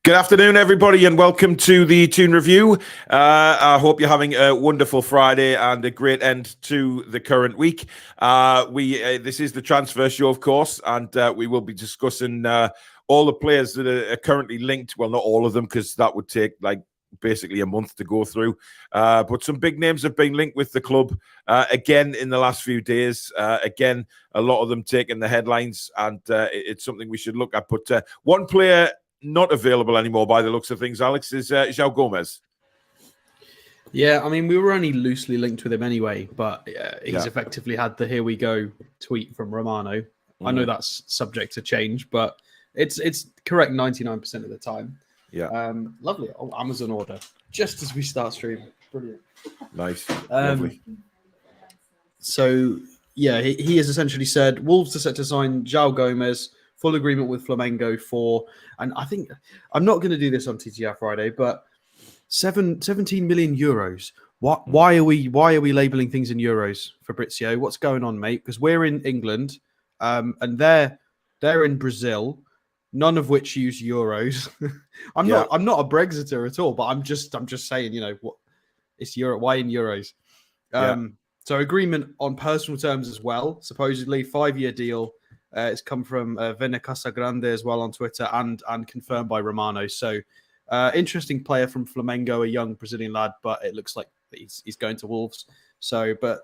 Good afternoon, everybody, and welcome to the Toon Review. I hope you're having a wonderful Friday and a great end to the current week. This is the transfer show, of course, and we will be discussing all the players that are currently linked. Well, not all of them, because that would take basically a month to go through. But some big names have been linked with the club again in the last few days. Again, a lot of them taking the headlines, and it's something we should look at. But one player not available anymore by the looks of things, Alex, is Joao Gomes. Yeah, I mean, we were only loosely linked with him anyway, but he's effectively had the "here we go" tweet from Romano. I know that's subject to change, but it's correct 99% of the time. Yeah. Lovely. Oh, Amazon order just as we start streaming. Brilliant. Nice. Lovely. So, yeah, he has essentially said Wolves are set to sign Joao Gomes, full agreement with Flamengo for, and I think I'm not going to do this on TTR Friday, but 17 million euros. Why are we labeling things in euros, Fabrizio? What's going on, mate? Because we're in England, and they're in Brazil, none of which use euros. I'm not a Brexiter at all, but I'm just saying, what it's Euro. Why in euros? So agreement on personal terms as well. Supposedly 5-year deal. It's come from Vene Casagrande as well on Twitter and confirmed by Romano. So interesting player from Flamengo, a young Brazilian lad, but it looks like he's going to Wolves. So, but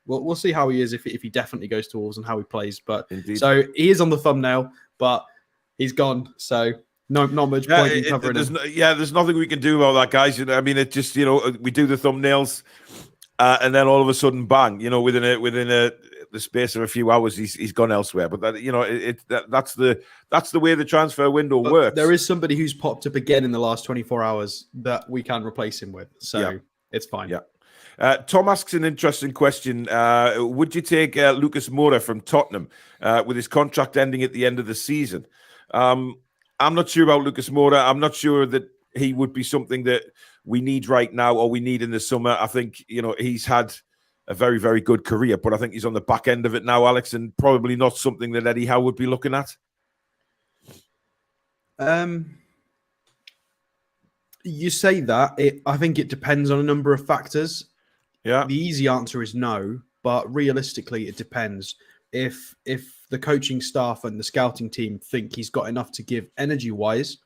we'll see how he is if he definitely goes to Wolves and how he plays. But Indeed. So he is on the thumbnail, but he's gone. So not much point in covering him. There's nothing we can do about that, guys. I mean, it just we do the thumbnails, and then all of a sudden, bang! Within the space of a few hours, he's gone elsewhere. But that's the way the transfer window works. There is somebody who's popped up again in the last 24 hours that we can replace him with, so it's fine. Yeah. Tom asks an interesting question. Would you take Lucas Moura from Tottenham with his contract ending at the end of the season? I'm not sure about Lucas Moura. I'm not sure that he would be something that we need right now or we need in the summer. I think he's had a very, very good career, but I think he's on the back end of it now, Alex, and probably not something that Eddie Howe would be looking at. You say that. I think it depends on a number of factors. Yeah. The easy answer is no, but realistically, it depends. If the coaching staff and the scouting team think he's got enough to give energy-wise,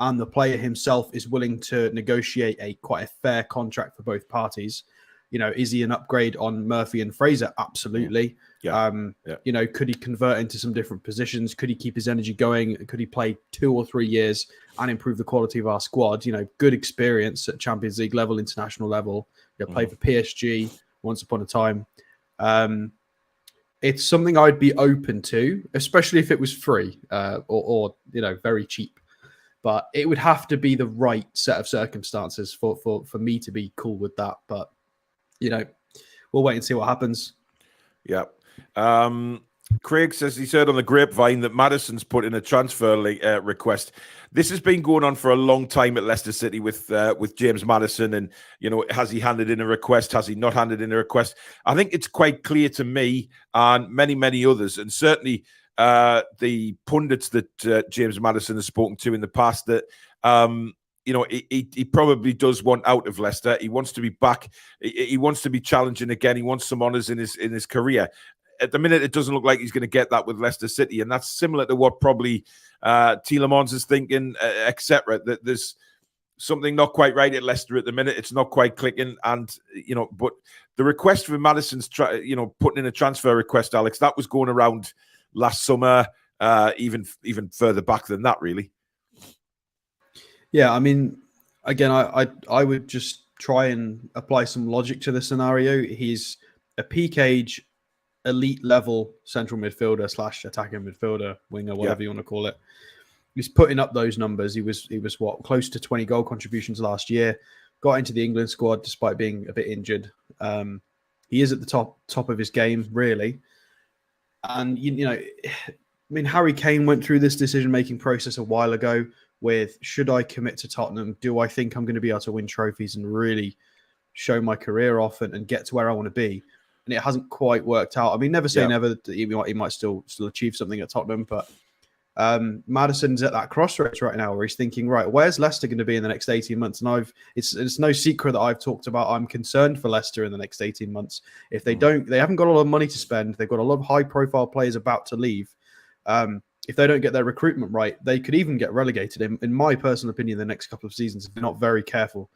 and the player himself is willing to negotiate quite a fair contract for both parties, is he an upgrade on Murphy and Fraser? Absolutely. Yeah. Could he convert into some different positions? Could he keep his energy going? Could he play 2 or 3 years and improve the quality of our squad? Good experience at Champions League level, international level. Played for PSG once upon a time. It's something I'd be open to, especially if it was free or very cheap. But it would have to be the right set of circumstances for me to be cool with that. But we'll wait and see what happens. Yeah. Craig says he's heard on the grapevine that Maddison's put in a transfer request. This has been going on for a long time at Leicester City with James Maddison. And, has he handed in a request? Has he not handed in a request? I think it's quite clear to me and many, many others, and certainly the pundits that James Maddison has spoken to in the past, that he probably does want out of Leicester. He wants to be back. He wants to be challenging again. He wants some honours in his career. At the minute, it doesn't look like he's going to get that with Leicester City, and that's similar to what probably Tielemans is thinking, etc. That there's something not quite right at Leicester at the minute. It's not quite clicking, and but the request for Maddison's, putting in a transfer request, Alex, that was going around last summer, even further back than that, really. Yeah, I mean, again, I would just try and apply some logic to the scenario. He's a peak age elite level central midfielder / attacking midfielder, winger, whatever you want to call it. He's putting up those numbers. He was what, close to 20 goal contributions last year. Got into the England squad despite being a bit injured. He is at the top of his game, really. And Harry Kane went through this decision-making process a while ago with, should I commit to Tottenham? Do I think I'm going to be able to win trophies and really show my career off and get to where I want to be? And it hasn't quite worked out. I mean, never say never. That he might still achieve something at Tottenham, but Maddison's at that crossroads right now where he's thinking, right, where's Leicester going to be in the next 18 months? And it's no secret that I've talked about I'm concerned for Leicester in the next 18 months. If they haven't got a lot of money to spend. They've got a lot of high-profile players about to leave. If they don't get their recruitment right, they could even get relegated, in my personal opinion, the next couple of seasons if they're not very careful.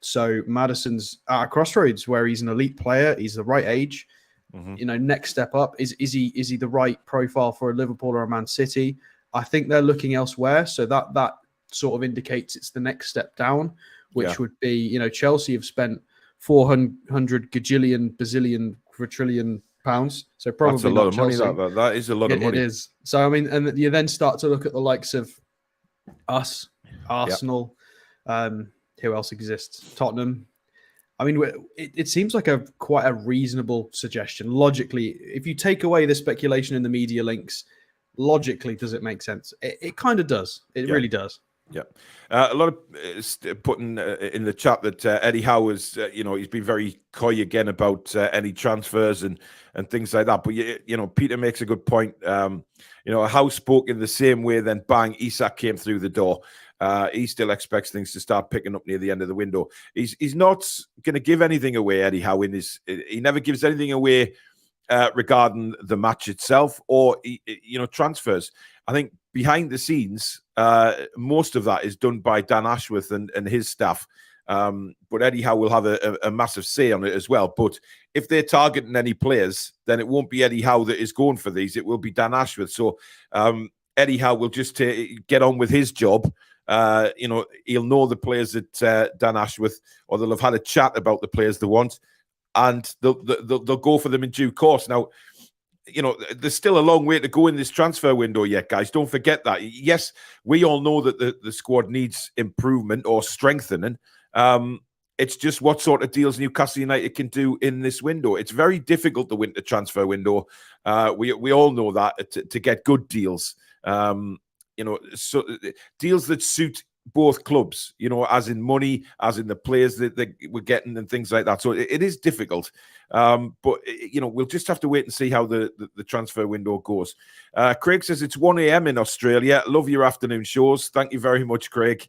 So Maddison's at a crossroads where he's an elite player. He's the right age. Next step up. Is he the right profile for a Liverpool or a Man City? I think they're looking elsewhere. So that sort of indicates it's the next step down, which would be, Chelsea have spent 400 gajillion, bazillion, quadrillion pounds. So probably that's a lot of money. That is a lot of money. It is. So, I mean, and you then start to look at the likes of us, Arsenal, who else exists? Tottenham. I mean, it seems like quite a reasonable suggestion. Logically, if you take away the speculation in the media links, logically, does it make sense? It kind of does. It really does. Yeah. A lot of putting in the chat that Eddie Howe is, he's been very coy again about any transfers and things like that. But, Peter makes a good point. Howe spoke in the same way, then bang, Isak came through the door. He still expects things to start picking up near the end of the window. He's not going to give anything away, Eddie Howe. He never gives anything away regarding the match itself or transfers. I think behind the scenes, most of that is done by Dan Ashworth and his staff. But Eddie Howe will have a massive say on it as well. But if they're targeting any players, then it won't be Eddie Howe that is going for these. It will be Dan Ashworth. So Eddie Howe will just get on with his job. He'll know the players that Dan Ashworth, or they'll have had a chat about the players they want, and they'll go for them in due course. Now, there's still a long way to go in this transfer window yet, guys. Don't forget that. Yes, we all know that the squad needs improvement or strengthening. It's just what sort of deals Newcastle United can do in this window. It's very difficult, the winter transfer window. We all know that to get good deals. So deals that suit both clubs, as in money, as in the players that we're getting and things like that. So it is difficult. But we'll just have to wait and see how the transfer window goes. Craig says it's 1 a.m. in Australia. Love your afternoon shows. Thank you very much, Craig.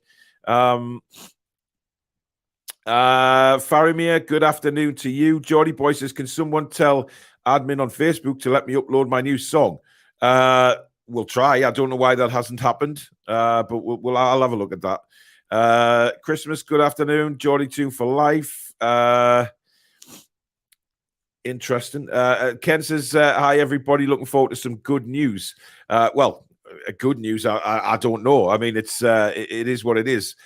Faramir, good afternoon to you. Geordie Boy says, can someone tell admin on Facebook to let me upload my new song? We'll try. I don't know why that hasn't happened, but I'll have a look at that. Christmas, good afternoon. Geordie Toon for life. Interesting. Ken says, hi, everybody. Looking forward to some good news. Good news, I don't know. I mean, it is what it is.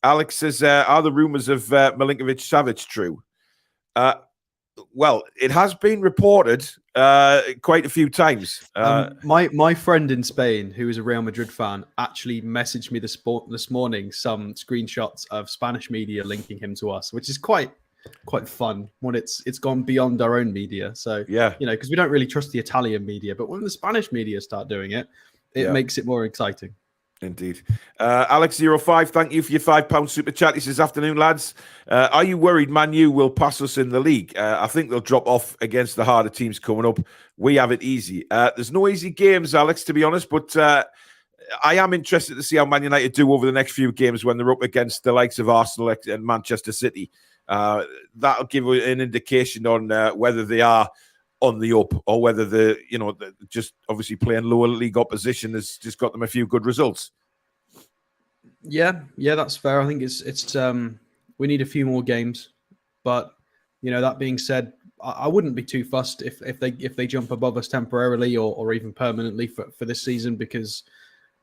Alex says, are the rumours of Milinkovic-Savic true? Well, it has been reported quite a few times. My friend in Spain, who is a Real Madrid fan, actually messaged me this morning some screenshots of Spanish media linking him to us, which is quite fun when it's gone beyond our own media. So because we don't really trust the Italian media, but when the Spanish media start doing it, it makes it more exciting. Indeed. Alex05, thank you for your £5 super chat. He says, afternoon, lads. Are you worried Man U will pass us in the league? I think they'll drop off against the harder teams coming up. We have it easy. There's no easy games, Alex, to be honest, but I am interested to see how Man United do over the next few games when they're up against the likes of Arsenal and Manchester City. That'll give an indication on whether they are on the up or whether the just obviously playing lower league opposition has just got them a few good results. Yeah, that's fair. I think it's we need a few more games, but that being said, I wouldn't be too fussed if they jump above us temporarily or even permanently for this season, because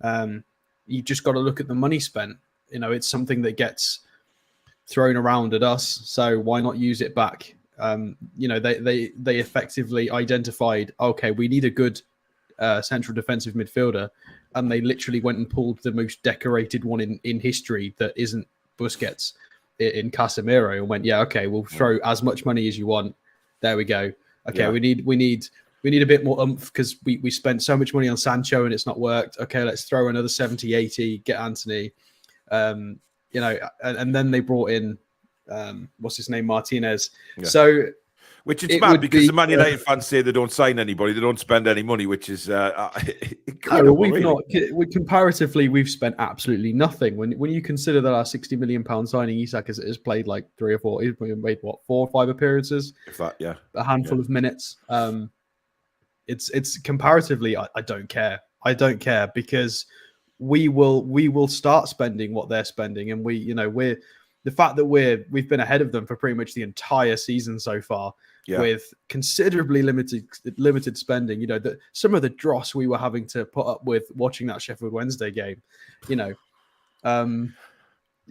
you just got to look at the money spent. It's something that gets thrown around at us, so why not use it back? They effectively identified, okay, we need a good central defensive midfielder, and they literally went and pulled the most decorated one in history that isn't Busquets in Casemiro, and went, yeah, okay, we'll throw as much money as you want. There we go. Okay, we need a bit more oomph because we spent so much money on Sancho and it's not worked. Okay, let's throw another 70, 80, get Anthony. And then they brought in what's his name, Martinez. Yeah. So which it's mad because the Man United fans say they don't sign anybody, they don't spend any money, which is incredible. We've spent absolutely nothing. When you consider that our £60 million signing Isak has played like 3 or 4, he's made 4 or 5 appearances, if that, a handful of minutes. It's comparatively, I don't care. I don't care because we will start spending what they're spending, and we're the fact that we've been ahead of them for pretty much the entire season so far, with considerably limited spending. Some of the dross we were having to put up with watching that Sheffield Wednesday game,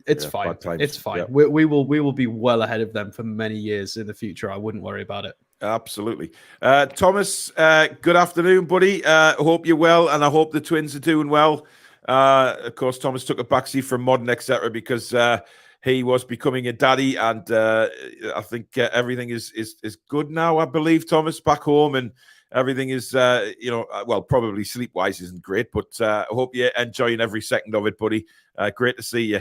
it's fine. It's fine. Yeah. We will be well ahead of them for many years in the future. I wouldn't worry about it. Absolutely. Thomas, good afternoon, buddy. Hope you're well, and I hope the twins are doing well. Of course, Thomas took a backseat from Modern, etc., because he was becoming a daddy, and I think everything is good now. I believe, Thomas, back home, and everything is, well, probably sleep-wise isn't great, but I hope you're enjoying every second of it, buddy. Great to see you.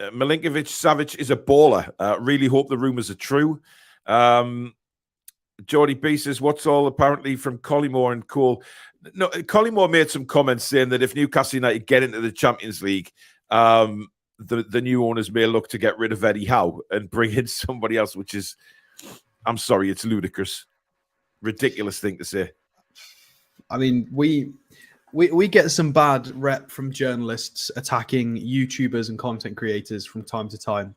Milinkovic-Savic is a baller. Really hope the rumours are true. Jordy B says, what's all apparently from Collymore and Cole? No, Collymore made some comments saying that if Newcastle United get into the Champions League, the new owners may look to get rid of Eddie Howe and bring in somebody else, which is, I'm sorry, it's ludicrous. Ridiculous thing to say. I mean, we get some bad rep from journalists attacking YouTubers and content creators from time to time.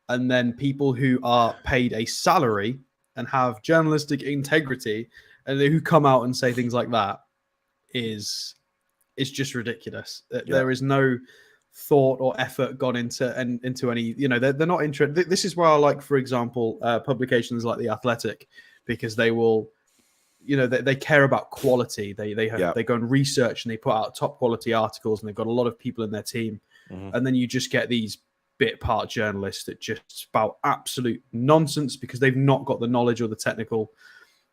And then people who are paid a salary and have journalistic integrity and who come out and say things like that is just ridiculous. Yeah. There is no thought or effort gone into any, they're not interested. This is why I like, for example, publications like The Athletic, because they will, they care about quality. They go and research and they put out top quality articles, and they've got a lot of people in their team. Mm-hmm. And then you just get these bit part journalists that just spout absolute nonsense because they've not got the knowledge or the technical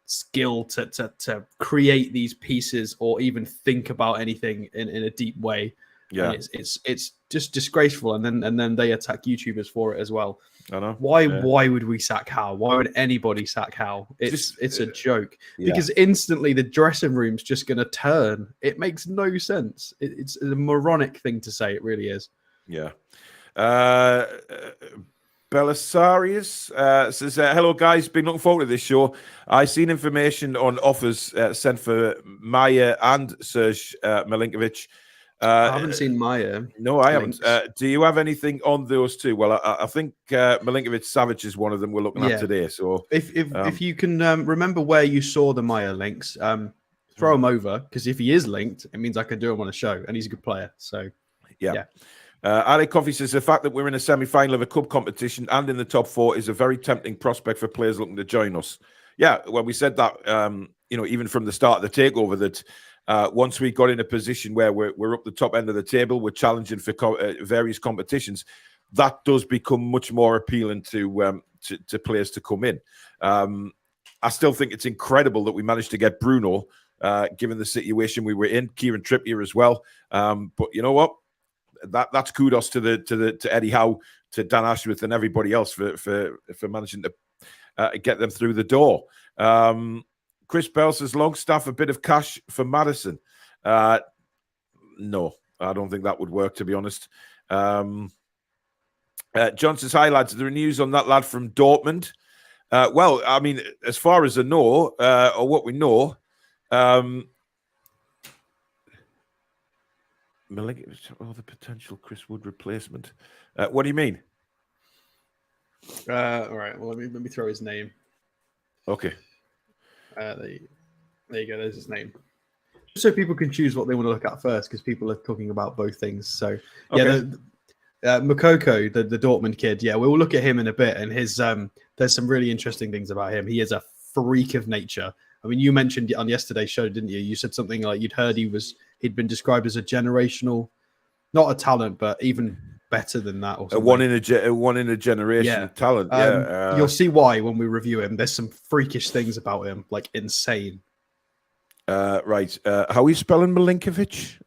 skill to create these pieces or even think about anything in a deep way. Yeah, and it's just disgraceful. And then they attack YouTubers for it as well. I know. Why would we sack Howe? Why would anybody sack Howe? It's a joke because instantly the dressing room's just going to turn. It makes no sense. It's a moronic thing to say. It really is. Yeah. Belisarius says, hello guys, been looking forward to this show. I seen information on offers sent for Maya and Sergej Milinkovic. I haven't seen Maya. No, I haven't. Do you have anything on those two? Well, I think Milinkovic-Savic is one of them we're looking at today. So if you can remember where you saw the Maya links, throw them over, because if he is linked, it means I can do him on a show, and he's a good player. So yeah. Ali Coffey says the fact that we're in a semi-final of a cup competition and in the top 4 is a very tempting prospect for players looking to join us. Yeah, well, we said that even from the start of the takeover, that once we got in a position where we're up the top end of the table, we're challenging for various competitions, that does become much more appealing to players to come in. I still think it's incredible that we managed to get Bruno, given the situation we were in, Kieran Trippier as well. But you know what? That's kudos to Eddie Howe, to Dan Ashworth, and everybody else for managing to get them through the door. Chris Bell says, Longstaff, a bit of cash for Maddison. No, I don't think that would work, to be honest. John says, hi, lads. There are news on that lad from Dortmund. Well, I mean, as far as I know, or what we know, the potential Chris Wood replacement. What do you mean? All right. Well, let me throw his name. Okay. There you go. There's his name. Just so people can choose what they want to look at first, because people are talking about both things. So, yeah, Moukoko, the Dortmund kid. Yeah, we'll look at him in a bit, and his there's some really interesting things about him. He is a freak of nature. I mean, you mentioned it on yesterday's show, didn't you? You said something like you'd heard he'd been described as a generational, not a talent, but even better than that, or something. A one in a generation talent. Yeah, you'll see why when we review him. There's some freakish things about him, like insane. Right. How are you spelling Milinkovic?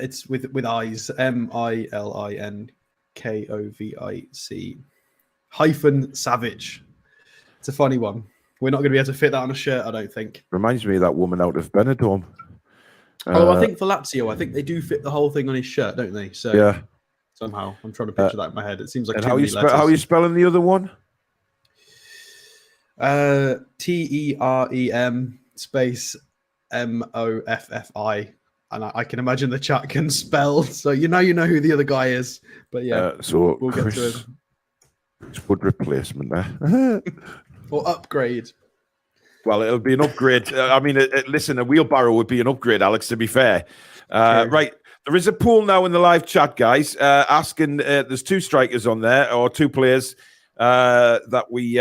It's with eyes. Milinkovic-Savic. It's a funny one. We're not going to be able to fit that on a shirt, I don't think. Reminds me of that woman out of Benidorm. I think for Lazio, I think they do fit the whole thing on his shirt, don't they? So yeah. Somehow, I'm trying to picture that in my head. It seems like how are you spelling the other one? TEREM space MOFFI, and I can imagine the chat can spell, so you know who the other guy is. But yeah, so we'll get to it. Wood replacement there or upgrade. Well, it'll be an upgrade. I mean, listen, a wheelbarrow would be an upgrade, Alex. To be fair, right. There is a poll now in the live chat, guys, asking. There's 2 strikers on there, or 2 players that we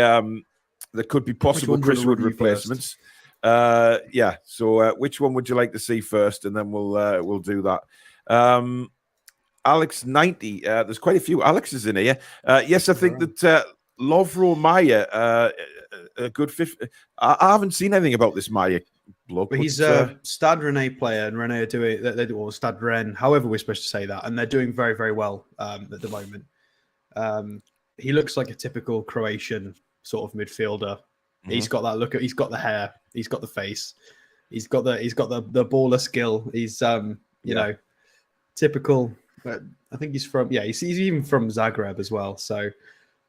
that could be possible Chris Wood replacements. Yeah. So, which one would you like to see first, and then we'll do that. Alex 90. There's quite a few Alexes in here. Yes, I think that Lovro Maya, a good fit. I haven't seen anything about this Maya bloke. But he's a Stade Rennais player, and Rennais are doing they do, or Stade Rennes, however we're supposed to say that, and they're doing very, very well at the moment. He looks like a typical Croatian sort of midfielder. Mm-hmm. He's got that look. He's got the hair. He's got the face. He's got the baller skill. He's you know, typical. I think he's from he's even from Zagreb as well. So,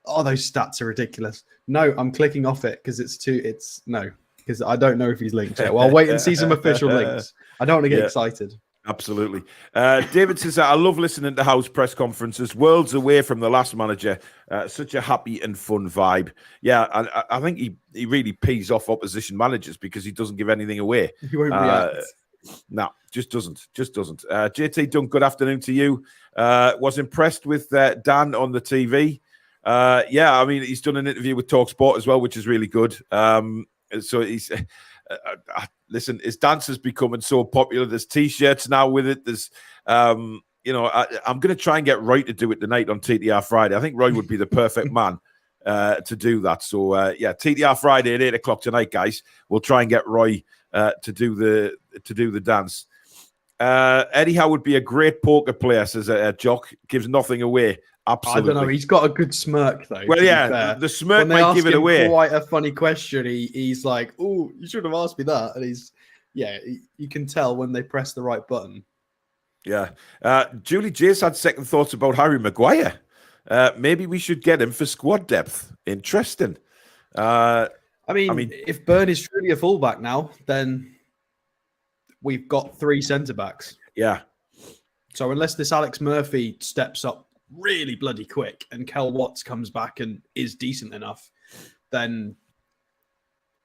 those stats are ridiculous. No, I'm clicking off it because because I don't know if he's linked yet. Well, I'll wait and see some official links. I don't want to get excited. Absolutely. David says, I love listening to Howe's press conferences. Worlds away from the last manager. Such a happy and fun vibe. Yeah, I think he really pees off opposition managers because he doesn't give anything away. He won't react. No, just doesn't. JT Dunk, good afternoon to you. Was impressed with Dan on the TV. Yeah, I mean, he's done an interview with TalkSport as well, which is really good. So he's... listen, his dance is becoming so popular. There's T-shirts now with it. There's, I'm going to try and get Roy to do it tonight on TTR Friday. I think Roy would be the perfect man to do that. So, TTR Friday at 8:00 tonight, guys. We'll try and get Roy to do the dance. Eddie Howe would be a great poker player, says Jock. Gives nothing away. Absolutely. I don't know. He's got a good smirk, though. Well, yeah, the smirk might give it away. Quite a funny question. He's like, "Oh, you should have asked me that." And you can tell when they press the right button. Yeah. Julie J's had second thoughts about Harry Maguire. Maybe we should get him for squad depth. Interesting. I mean, if Byrne is truly a fullback now, then we've got 3 centre backs. Yeah. So unless this Alex Murphy steps up really bloody quick and Kel Watts comes back and is decent enough, then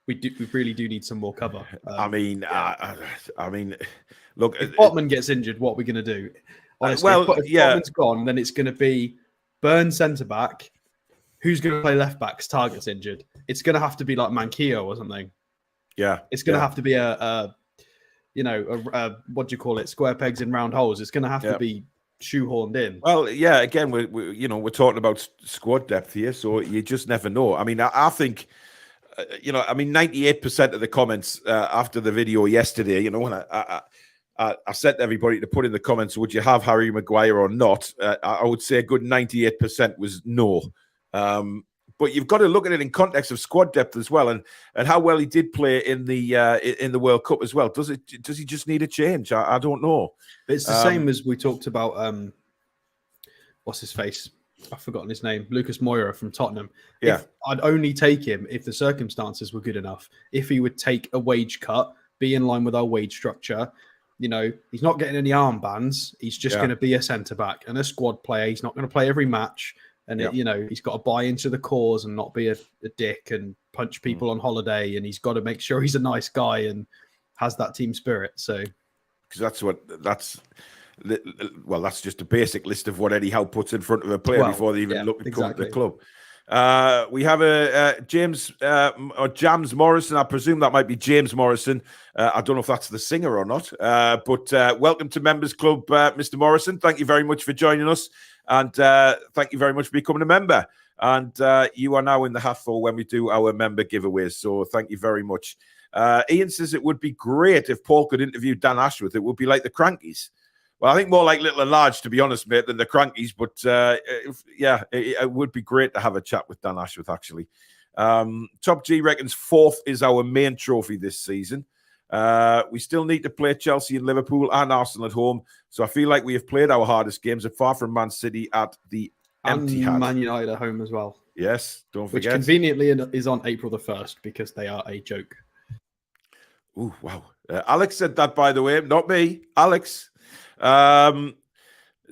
we really do need some more cover. I mean, look, if Botman gets injured, what are we going to do? Honestly, if Botman's gone, then it's going to be Burn centre back. Who's going to play left back? Target's injured. It's going to have to be like Manquillo or something. Yeah, it's going to have to be a what do you call it? Square pegs in round holes. It's going to have to be shoehorned in. Well, yeah. Again, we're talking about squad depth here, so you just never know. I mean, I think, 98% of the comments after the video yesterday, when I said to everybody to put in the comments, would you have Harry Maguire or not? I would say a good 98% was no. But you've got to look at it in context of squad depth as well, and how well he did play in the World Cup as well. Does he just need a change? I don't know. It's the same as we talked about. What's his face? I've forgotten his name. Lucas Moura from Tottenham. Yeah, I'd only take him if the circumstances were good enough. If he would take a wage cut, be in line with our wage structure. He's not getting any armbands. He's just going to be a centre back and a squad player. He's not going to play every match. And, he's got to buy into the cause and not be a dick and punch people on holiday. And he's got to make sure he's a nice guy and has that team spirit. So, because well, that's just a basic list of what Eddie Howe puts in front of a player before they even look to come to the club. We have a James or Jams Morrison. I presume that might be James Morrison. I don't know if that's the singer or not. But welcome to Members Club, Mr. Morrison. Thank you very much for joining us, and thank you very much for becoming a member. And you are now in the hat for when we do our member giveaways. So thank you very much. Ian says it would be great if Paul could interview Dan Ashworth. It would be like the Crankies. Well, I think more like Little and Large, to be honest, mate, than the Crankies. But it would be great to have a chat with Dan Ashworth, actually. Top G reckons 4th is our main trophy this season. We still need to play Chelsea and Liverpool and Arsenal at home. So I feel like we have played our hardest games apart from Man City at the Empty Hat. Man United at home as well. Yes, don't forget. Which conveniently is on April the 1st because they are a joke. Oh, wow. Alex said that, by the way. Not me. Alex.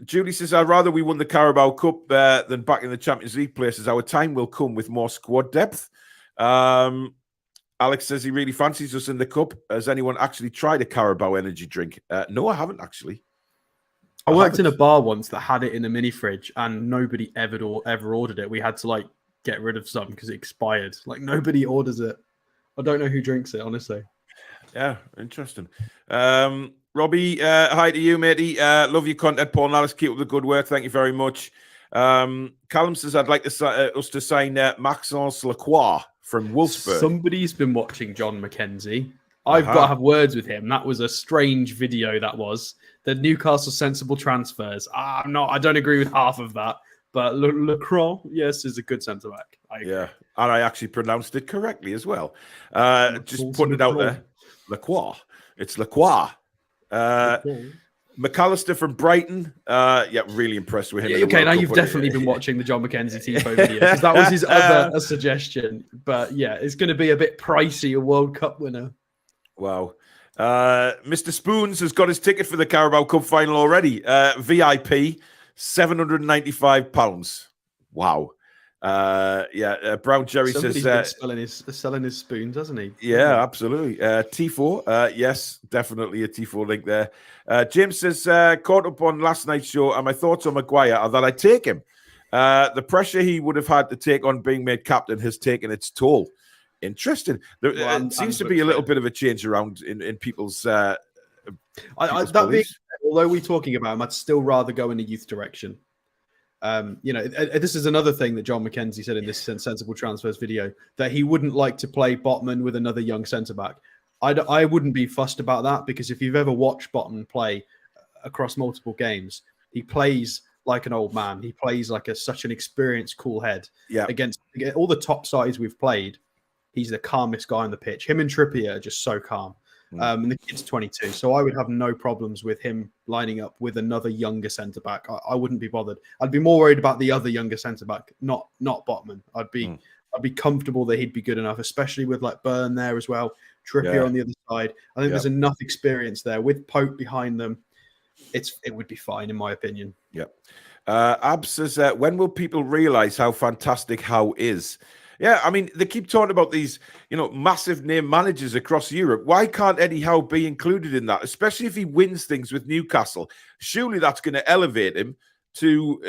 Julie says, I'd rather we won the Carabao Cup than back in the Champions League places. Our time will come with more squad depth. Alex says he really fancies us in the Cup. Has anyone actually tried a Carabao energy drink? No, I haven't actually. I worked in a bar once that had it in a mini fridge and nobody ever ordered it. We had to get rid of some because it expired. Nobody orders it. I don't know who drinks it, honestly. Yeah, interesting. Robbie, hi to you, matey. Love your content, Paul and Alice. Keep up the good work. Thank you very much. Callum says, I'd like us to sign Maxence Lacroix from Wolfsburg. Somebody's been watching John McKenzie. I've got to have words with him. That was a strange video, that was. The Newcastle sensible transfers. I don't agree with half of that. But Lacroix, yes, is a good centre-back. Yeah, and I actually pronounced it correctly as well. Just putting it out there. Lacroix. It's Lacroix. McAllister from Brighton. Really impressed with him. Yeah, okay, now you've definitely been watching the John McKenzie Tifo video because that was his other suggestion. But yeah, it's going to be a bit pricey, a World Cup winner. Wow. Mr. Spoons has got his ticket for the Carabao Cup final already. VIP, £795. Wow. Brown Jerry Somebody's says been selling his spoons, hasn't he? Yeah, absolutely. T4, yes, definitely a T4 link there. James says caught up on last night's show, and my thoughts on Maguire are that I take him. The pressure he would have had to take on being made captain has taken its toll. Interesting. There seems to be a little bit of a change around in people's. Although we're talking about him, I'd still rather go in the youth direction. This is another thing that John McKenzie said in this sensible transfers video, that he wouldn't like to play Botman with another young centre back. I wouldn't be fussed about that, because if you've ever watched Botman play across multiple games, he plays like an old man. He plays like such an experienced, cool head. Yeah. Against all the top sides we've played, he's the calmest guy on the pitch. Him and Trippier are just so calm. And the kid's 22, so I would have no problems with him lining up with another younger centre back. I wouldn't be bothered. I'd be more worried about the other younger centre back, not Botman. I'd be comfortable that he'd be good enough, especially with Byrne there as well, Trippier on the other side. I think there's enough experience there with Pope behind them. It would be fine in my opinion. Yep. Ab says, when will people realise how fantastic Howe is? Yeah, I mean, they keep talking about these, massive name managers across Europe. Why can't Eddie Howe be included in that, especially if he wins things with Newcastle? Surely that's going to elevate him to,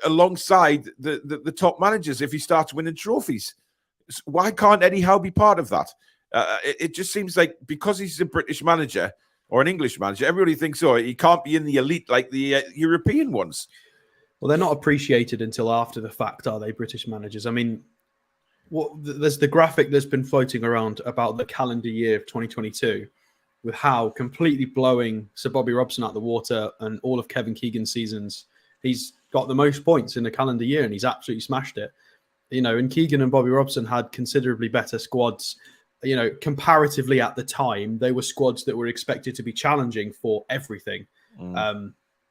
alongside the top managers if he starts winning trophies. Why can't Eddie Howe be part of that? It just seems like because he's a British manager or an English manager, everybody thinks, he can't be in the elite like the European ones. Well, they're not appreciated until after the fact, are they, British managers? I mean, there's the graphic that's been floating around about the calendar year of 2022 with Howe completely blowing Sir Bobby Robson out the water and all of Kevin Keegan's seasons. He's got the most points in the calendar year and he's absolutely smashed it. And Keegan and Bobby Robson had considerably better squads. Comparatively at the time, they were squads that were expected to be challenging for everything.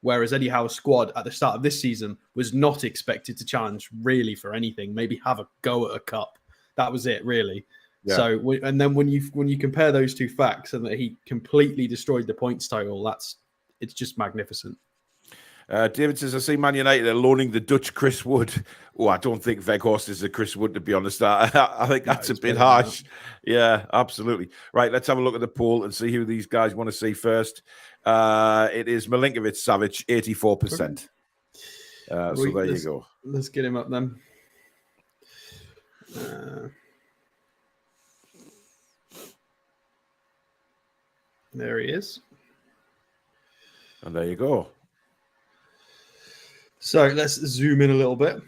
Whereas Eddie Howe's squad at the start of this season was not expected to challenge really for anything, maybe have a go at a cup. That was it, really. Yeah. So, and then when you compare those two facts and that he completely destroyed the points total, it's just magnificent. David says, I see Man United are loaning the Dutch Chris Wood. Oh, I don't think Weghorst is a Chris Wood, to be honest. I think that's a bit harsh. Yeah, absolutely. Right, let's have a look at the poll and see who these guys want to see first. It is Milinkovic-Savic, 84%. So there you go. Let's get him up then. There he is. And there you go. So let's zoom in a little bit.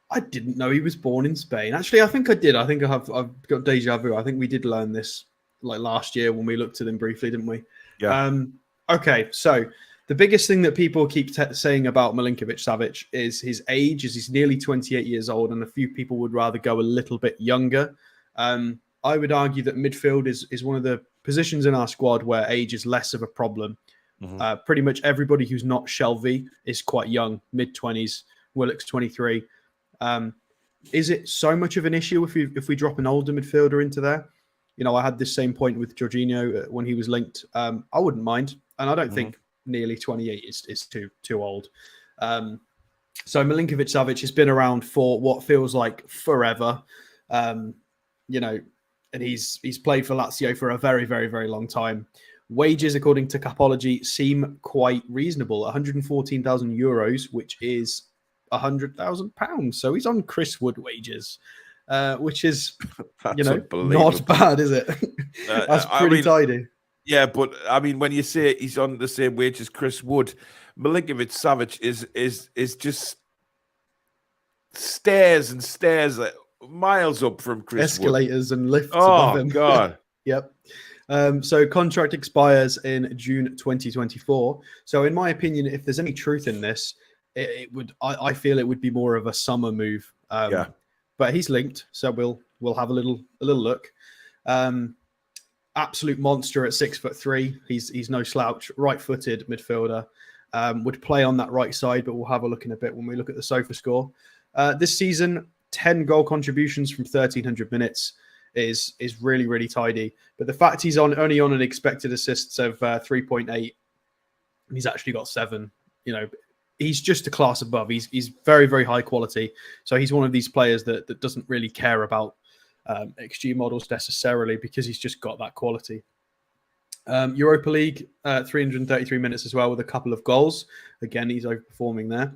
I didn't know he was born in Spain. Actually, I think I did. I think I've got deja vu. I think we did learn this like last year when we looked at him briefly, didn't we? Yeah. Okay, so the biggest thing that people keep saying about Milinkovic-Savic is his age, is he's nearly 28 years old, and a few people would rather go a little bit younger. I would argue that midfield is one of the positions in our squad where age is less of a problem. Mm-hmm. Pretty much everybody who's not Shelvey is quite young, mid-20s. Willock's 23. Is it so much of an issue if we drop an older midfielder into there? You know, I had this same point with Jorginho when he was linked. I wouldn't mind, and I don't think nearly 28 is too old. So Milinkovic-Savic has been around for what feels like forever. You know, and he's played for Lazio for a very, very, very long time. Wages, according to Capology, seem quite reasonable. 114,000 euros, which is £100,000. So he's on Chris Wood wages, which is, not bad, is it? That's pretty tidy. Yeah, but I mean, when you say he's on the same wage as Chris Wood, Milinkovic-Savic is just stairs and stairs, miles up from Chris Escalators Wood. And lifts above him. Oh, God. Yep. So contract expires in June 2024. So in my opinion, if there's any truth in this, I feel it would be more of a summer move. But he's linked, so we'll have a little look. Absolute monster at 6'3". He's no slouch, right-footed midfielder. Would play on that right side, but we'll have a look in a bit when we look at the SOFA score. This season, 10 goal contributions from 1,300 minutes is really, really tidy. But the fact he's only on an expected assists of 3.8, he's actually got 7. You know, he's just a class above. He's very, very high quality. So he's one of these players that doesn't really care about XG models necessarily, because he's just got that quality. Europa League, 333 minutes as well with a couple of goals. Again, he's overperforming there.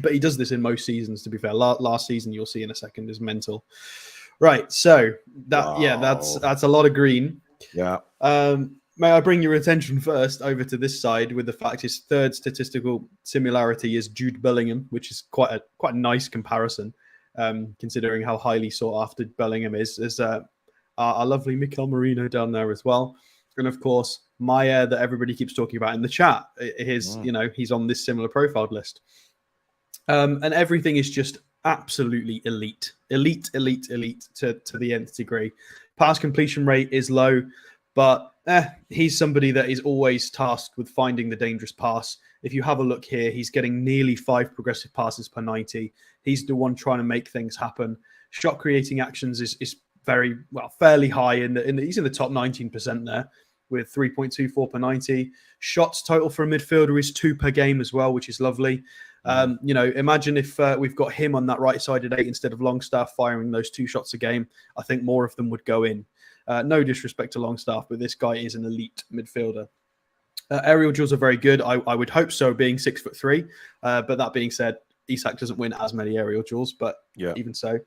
But he does this in most seasons, to be fair. Last season, you'll see in a second, is mental. Right, so that's a lot of green. Yeah. May I bring your attention first over to this side with the fact his third statistical similarity is Jude Bellingham, which is quite a nice comparison, considering how highly sought after Bellingham is. There's our lovely Mikel Merino down there as well. And of course, Maya, that everybody keeps talking about in the chat. He's on this similar profiled list. And everything is just absolutely elite to the nth degree. Pass completion rate is low, but he's somebody that is always tasked with finding the dangerous pass. If you have a look here, he's getting nearly 5 progressive passes per 90. He's the one trying to make things happen. Shot creating actions is very fairly high he's in the top 19% there with 3.24 per 90. Shots total for a midfielder is 2 per game as well, which is lovely. Imagine if we've got him on that right side at 8 instead of Longstaff firing those 2 shots a game. I think more of them would go in. No disrespect to Longstaff, but this guy is an elite midfielder. Aerial duels are very good. I would hope so, being 6'3". But that being said, Isak doesn't win as many aerial duels, but even so.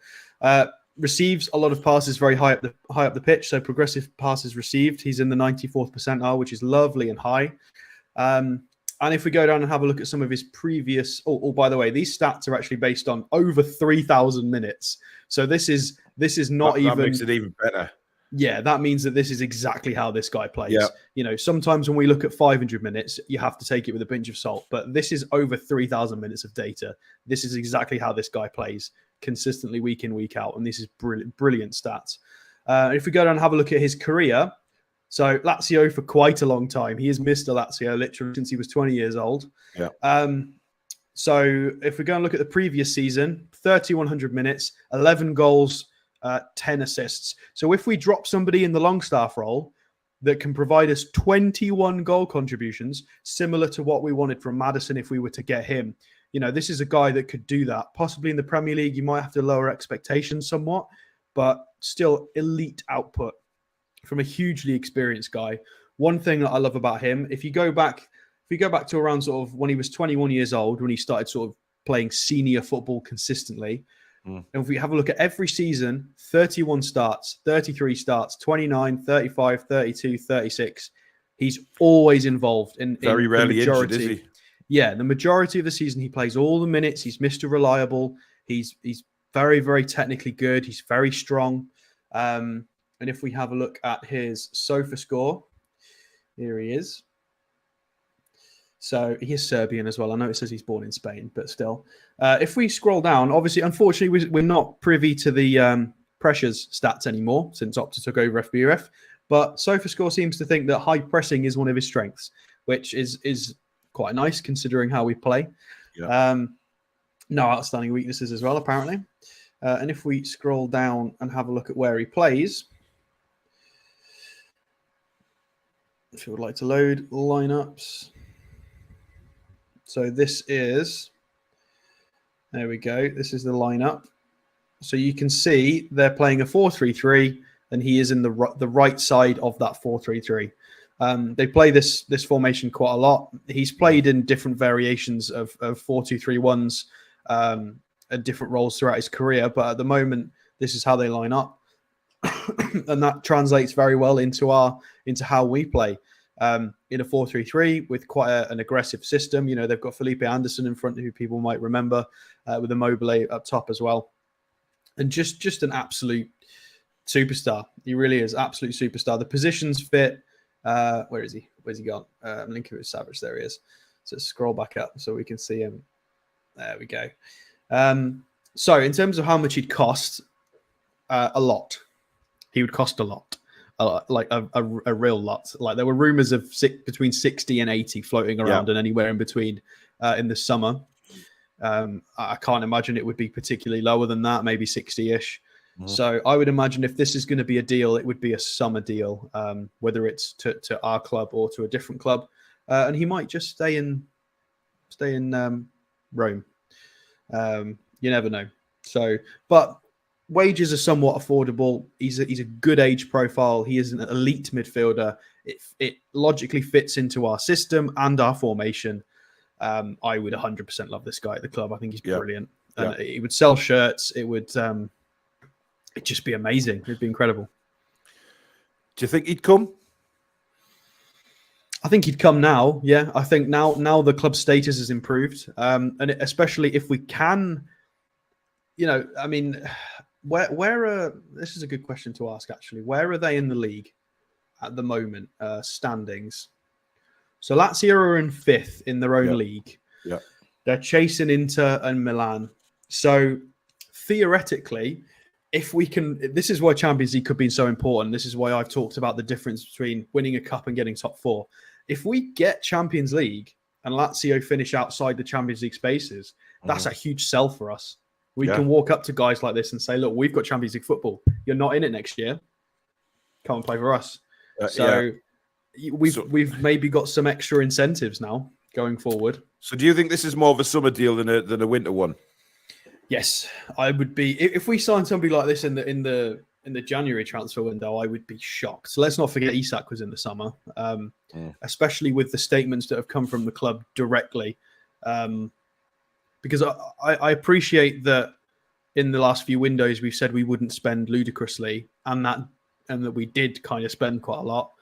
Receives a lot of passes very high up the pitch, so progressive passes received. He's in the 94th percentile, which is lovely and high. And if we go down and have a look at some of his previous... Oh, by the way, these stats are actually based on over 3,000 minutes. So this is not even... That makes it even better. Yeah, that means that this is exactly how this guy plays. Yeah. Sometimes when we look at 500 minutes, you have to take it with a pinch of salt. But this is over 3,000 minutes of data. This is exactly how this guy plays consistently week in, week out. And this is brilliant stats. If we go down and have a look at his career... So Lazio for quite a long time. He has missed Lazio literally since he was 20 years old. Yeah. So if we go and look at the previous season, 3,100 minutes, 11 goals, 10 assists. So if we drop somebody in the Longstaff role that can provide us 21 goal contributions, similar to what we wanted from Maddison if we were to get him, this is a guy that could do that. Possibly in the Premier League, you might have to lower expectations somewhat, but still elite output from a hugely experienced guy. one thing that I love about him, if you go back to around sort of when he was 21 years old, when he started sort of playing senior football consistently, and if we have a look at every season, 31 starts, 33 starts, 29, 35, 32, 36, he's always involved in Very rarely the majority. injured, is he? Yeah, the majority of the season, he plays all the minutes. He's Mr. Reliable. He's very, very technically good. He's very strong. And if we have a look at his SOFA score, here he is. So he is Serbian as well. I know it says he's born in Spain, but still. If we scroll down, obviously, unfortunately, we're not privy to the pressures stats anymore since Opta took over FBref. But SOFA score seems to think that high pressing is one of his strengths, which is quite nice considering how we play. Yeah. No outstanding weaknesses as well, apparently. And if we scroll down and have a look at where he plays, if you would like to load lineups. So this is, there we go. This is the lineup. So you can see they're playing a 4-3-3, and he is in the right side of that 4-3-3. They play this formation quite a lot. He's played in different variations of 4-2-3-1s and different roles throughout his career, but at the moment, this is how they line up, and that translates very well into how we play. In a 4-3-3 with quite an aggressive system. You know, they've got Felipe Anderson in front, who people might remember, with Immobile up top as well. And just an absolute superstar. He really is absolute superstar. The positions fit. Where is he? Where's he gone? Milinkovic-Savic. There he is. So scroll back up so we can see him. There we go. So in terms of how much he'd cost, a lot. He would cost a lot. Like a real lot. Like there were rumors of between 60 and 80 floating around, and anywhere in between in the summer. I can't imagine it would be particularly lower than that, maybe 60-ish. So I would imagine if this is going to be a deal, it would be a summer deal, whether it's to our club or to a different club. And he might just stay in Rome. You never know. So, but wages are somewhat affordable. He's a good age profile. He is an elite midfielder. It logically fits into our system and our formation. I would 100% love this guy at the club. I think he's brilliant. And he would sell shirts. It would it'd just be amazing. It'd be incredible. Do you think he'd come? I think he'd come now. Yeah, I think now the club status has improved, and especially if we can, I mean, where this is a good question to ask actually. Where are they in the league at the moment? Standings. So Lazio are in 5th in their own league. Yeah, they're chasing Inter and Milan. So theoretically, if we can, this is why Champions League could be so important. This is why I've talked about the difference between winning a cup and getting top 4. If we get Champions League and Lazio finish outside the Champions League spaces, that's a huge sell for us. We can walk up to guys like this and say, look, we've got Champions League football. You're not in it next year. Come and play for us. We've maybe got some extra incentives now going forward. So do you think this is more of a summer deal than a winter one? Yes, I would be. If we sign somebody like this in the January transfer window, I would be shocked. So let's not forget Isak was in the summer, especially with the statements that have come from the club directly. Because I appreciate that in the last few windows we've said we wouldn't spend ludicrously, and that we did kind of spend quite a lot.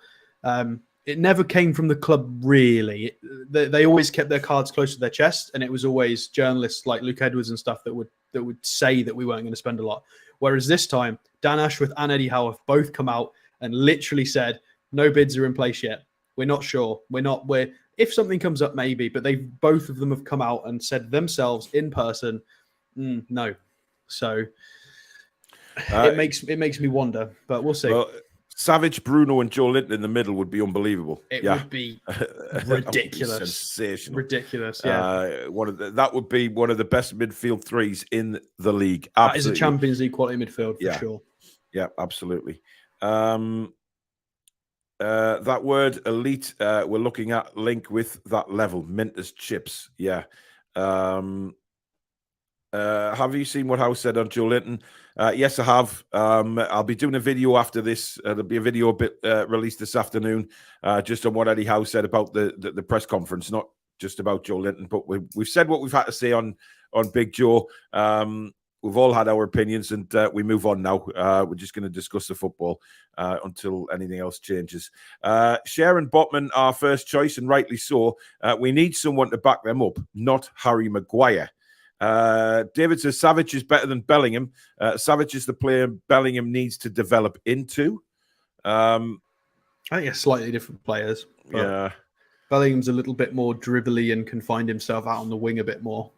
It never came from the club, really. They always kept their cards close to their chest, and it was always journalists like Luke Edwards and stuff that would say that we weren't going to spend a lot. Whereas this time, Dan Ashworth and Eddie Howe have both come out and literally said, no bids are in place yet. We're not sure. If something comes up, maybe, but both of them have come out and said themselves in person, no. So it makes me wonder, but we'll see. Well, Savic, Bruno, and Joe Linton in the middle would be unbelievable. It would be ridiculous. Would be sensational. Ridiculous, yeah. That would be one of the best midfield threes in the league. Absolutely. That is a Champions League quality midfield for sure. Yeah, absolutely. That word elite, we're looking at link with that level. Mint as chips. Yeah. Have you seen what Howe said on Joe Linton? Yes, I have. I'll be doing a video after this. There'll be a video released this afternoon, just on what Eddie Howe said about the press conference, not just about Joe Linton, but we've said what we've had to say on Big Joe. We've all had our opinions, and we move on now. We're just going to discuss the football until anything else changes. Sharon Botman, our first choice, and rightly so. We need someone to back them up, not Harry Maguire. David says Savic is better than Bellingham. Savic is the player Bellingham needs to develop into. I think they're slightly different players. Yeah. Bellingham's a little bit more dribbly and can find himself out on the wing a bit more.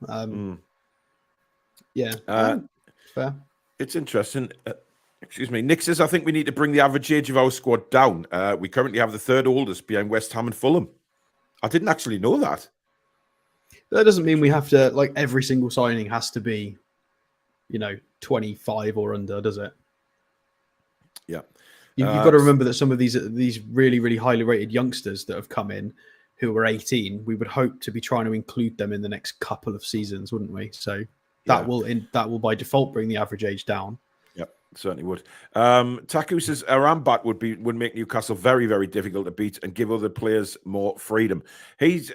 Yeah, fair. It's interesting. Excuse me. Nick says, I think we need to bring the average age of our squad down. We currently have the third oldest behind West Ham and Fulham. I didn't actually know that. That doesn't mean we have to, like, every single signing has to be, 25 or under, does it? Yeah. You've got to remember that some of these really, really highly rated youngsters that have come in who are 18, we would hope to be trying to include them in the next couple of seasons, wouldn't we? So that will by default bring the average age down. Yep, certainly would. Taku says Arambat would make Newcastle very, very difficult to beat and give other players more freedom. His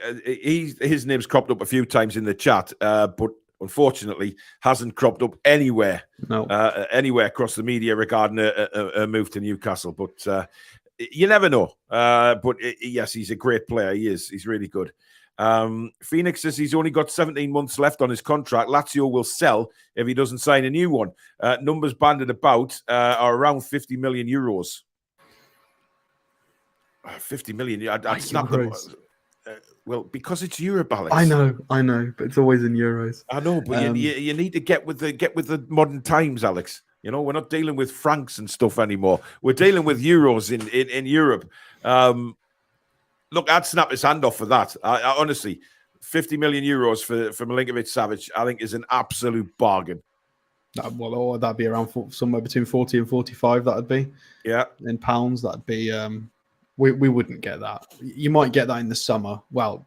name's cropped up a few times in the chat, but unfortunately hasn't cropped up anywhere across the media regarding a move to Newcastle. But you never know. But yes, he's a great player. He is. He's really good. Phoenix says he's only got 17 months left on his contract. Lazio will sell if he doesn't sign a new one. Numbers banded about are around 50 million euros. 50 million. I'd snap them. Well, because it's Europe, Alex. I know, but it's always in euros. I know, but you need to get with the modern times, Alex. We're not dealing with francs and stuff anymore. We're dealing with euros in Europe. Look, I'd snap his hand off for that. I honestly, 50 million euros for Milinkovic-Savic, I think is an absolute bargain. Well, that'd be around somewhere between 40 and 45. That'd be. Yeah. In pounds, that'd be. We wouldn't get that. You might get that in the summer. Well,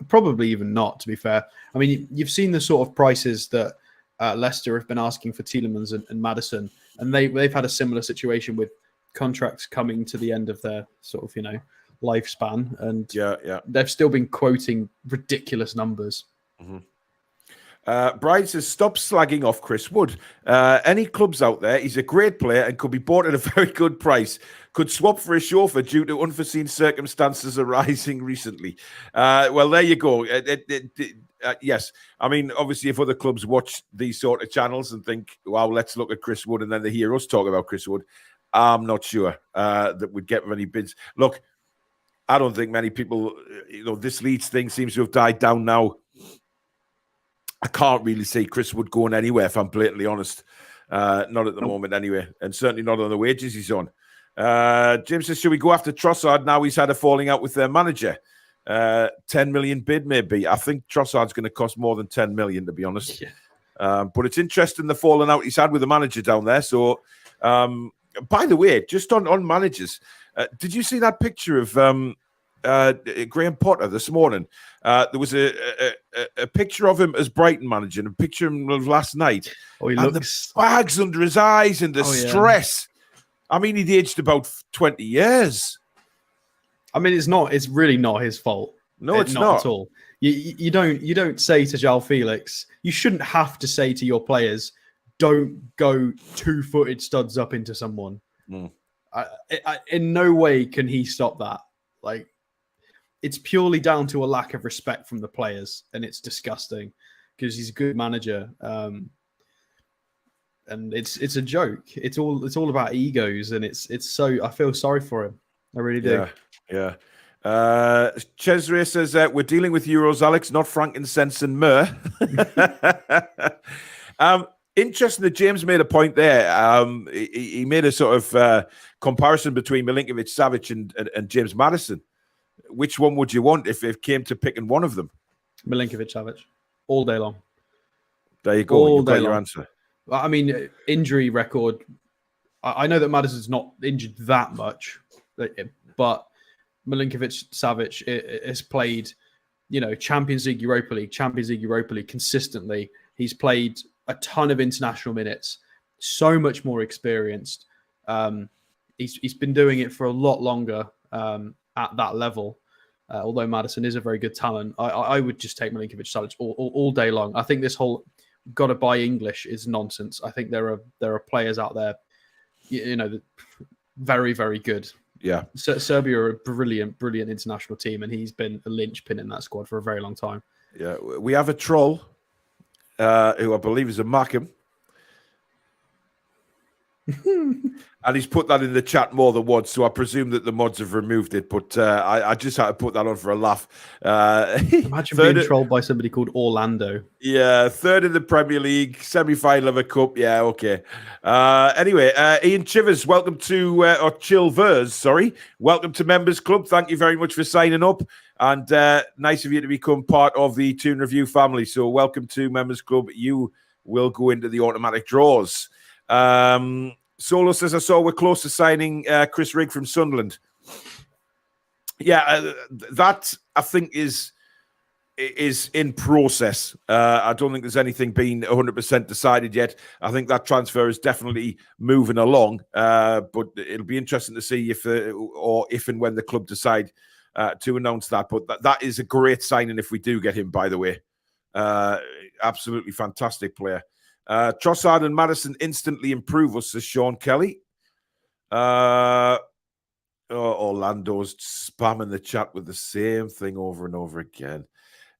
probably even not. To be fair, I mean, you've seen the sort of prices that Leicester have been asking for Tielemans and Maddison, and they've had a similar situation with contracts coming to the end of their sort of lifespan, and they've still been quoting ridiculous numbers. Mm-hmm. Brian says, stop slagging off Chris Wood. Any clubs out there? He's a great player and could be bought at a very good price. Could swap for a chauffeur due to unforeseen circumstances arising recently. Well, there you go. Yes. I mean, obviously, if other clubs watch these sort of channels and think, wow, let's look at Chris Wood, and then they hear us talk about Chris Wood, I'm not sure that we'd get many bids. Look, I don't think many people, this Leeds thing seems to have died down now. I can't really see Chris Wood going anywhere, if I'm blatantly honest. Not at the moment anyway, and certainly not on the wages he's on. James says, should we go after Trossard now he's had a falling out with their manager? 10 million bid maybe. I think Trossard's going to cost more than 10 million, to be honest. Yeah. But it's interesting the falling out he's had with the manager down there. So, by the way, just on managers, did you see that picture of Graham Potter this morning? There was a picture of him as Brighton manager and a picture of him last night. Oh, he and looks... the bags under his eyes and the stress. I mean, he'd aged about 20 years. I mean, it's really not his fault. No, it's not at all. You don't say to Joao Felix, you shouldn't have to say to your players, don't go 2-footed studs up into someone. Mm. In no way can he stop that. Like, it's purely down to a lack of respect from the players, and it's disgusting because he's a good manager. And it's a joke. It's all about egos, and it's so I feel sorry for him. I really do. Yeah. Cesare says we're dealing with euros, Alex, not frankincense and myrrh. Interesting that James made a point there. He made a sort of comparison between Milinkovic-Savic and James Maddison. Which one would you want if it came to picking one of them? Milinkovic-Savic, all day long. There you go. You've got your answer. I mean, injury record. I know that Maddison's not injured that much, but Milinkovic-Savic has played, Champions League, Europa League consistently. He's played a ton of international minutes, so much more experienced. He's been doing it for a lot longer at that level. Although Maddison is a very good talent, I would just take Milinkovic-Savic all day long. I think this whole got to buy English is nonsense. I think there are players out there, very, very good. Yeah. Serbia are a brilliant international team, and he's been a linchpin in that squad for a very long time. Yeah, we have a troll who I believe is a Markham. And he's put that in the chat more than once, so I presume that the mods have removed it, but I just had to put that on for a laugh. Imagine being trolled by somebody called Orlando. Yeah, third in the Premier League, semi-final of a cup. Yeah, okay. Anyway, Ian Chivers, welcome to, or Chilvers, sorry. Welcome to Members Club. Thank you very much for signing up, and nice of you to become part of the Toon Review family. So welcome to Members Club. You will go into the automatic draws. Solo says, I saw we're close to signing Chris Rigg from Sunderland. Yeah, that I think is in process. I don't think there's anything been 100% decided yet. I think that transfer is definitely moving along, but it'll be interesting to see if and when the club decide to announce that. But that is a great signing if we do get him, by the way. Absolutely fantastic player. Trossard and Maddison instantly improve us, says Sean Kelly. Orlando's spamming the chat with the same thing over and over again.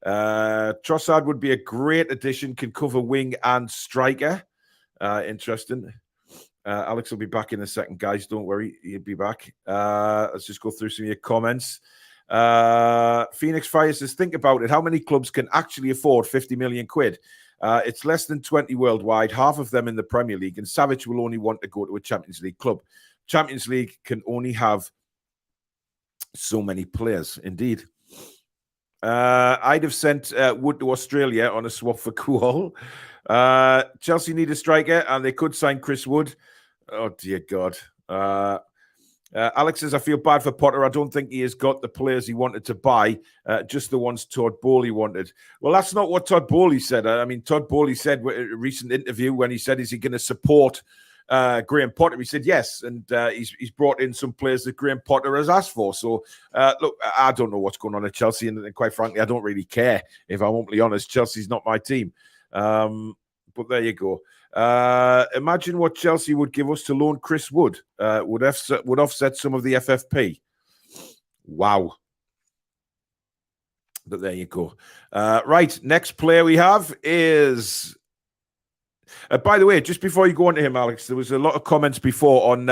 Trossard would be a great addition, can cover wing and striker. Interesting. Alex will be back in a second, guys. Don't worry, he'll be back. Let's just go through some of your comments. Phoenix Fire says, think about it. How many clubs can actually afford 50 million quid? It's less than 20 worldwide, half of them in the Premier League, and Savic will only want to go to a Champions League club. Champions League can only have so many players, indeed. I'd have sent Wood to Australia on a swap for Kuhl. Chelsea need a striker, and they could sign Chris Wood. Oh, dear God. Alex says, I feel bad for Potter. I don't think he has got the players he wanted to buy, just the ones Todd Bowley wanted. Well, that's not what Todd Bowley said. I mean, Todd Bowley said in a recent interview when he said, is he going to support Graham Potter? He said yes, and he's brought in some players that Graham Potter has asked for. So, look, I don't know what's going on at Chelsea, and quite frankly, I don't really care, if I'm openly honest. Chelsea's not my team. But there you go. Imagine what Chelsea would give us to loan Chris Wood. Would offset some of the FFP. Wow. But there you go. Right, next player we have is... by the way, just before you go on to him, Alex, there was a lot of comments before on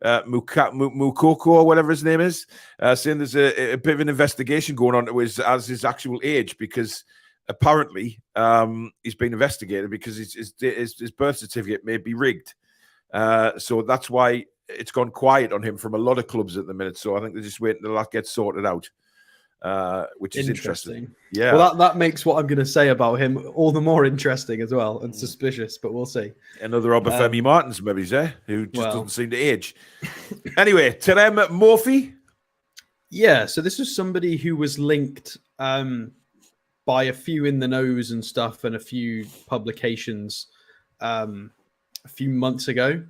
Moukoko or whatever his name is, saying there's a bit of an investigation going on to his actual age, because... apparently, he's been investigated because his birth certificate may be rigged. So that's why it's gone quiet on him from a lot of clubs at the minute. So I think they're just waiting till that gets sorted out, which is interesting. Yeah. Well, that makes what I'm going to say about him all the more interesting as well, and suspicious, but we'll see. Another Obafemi Martins, maybe, who just doesn't seem to age. Anyway, Terem Moffi. Yeah, so this was somebody who was linked... by a few in the nose and stuff, and a few publications a few months ago.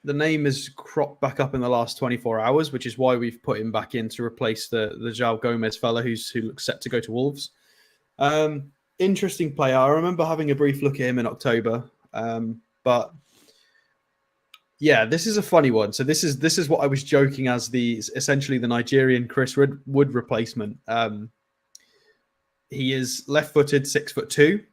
The name has cropped back up in the last 24 hours, which is why we've put him back in to replace the Joao Gomes fella who looks set to go to Wolves. Interesting player. I remember having a brief look at him in October, but yeah, this is a funny one. So this is what I was joking as essentially the Nigerian Chris Wood replacement. He is left-footed, 6'2".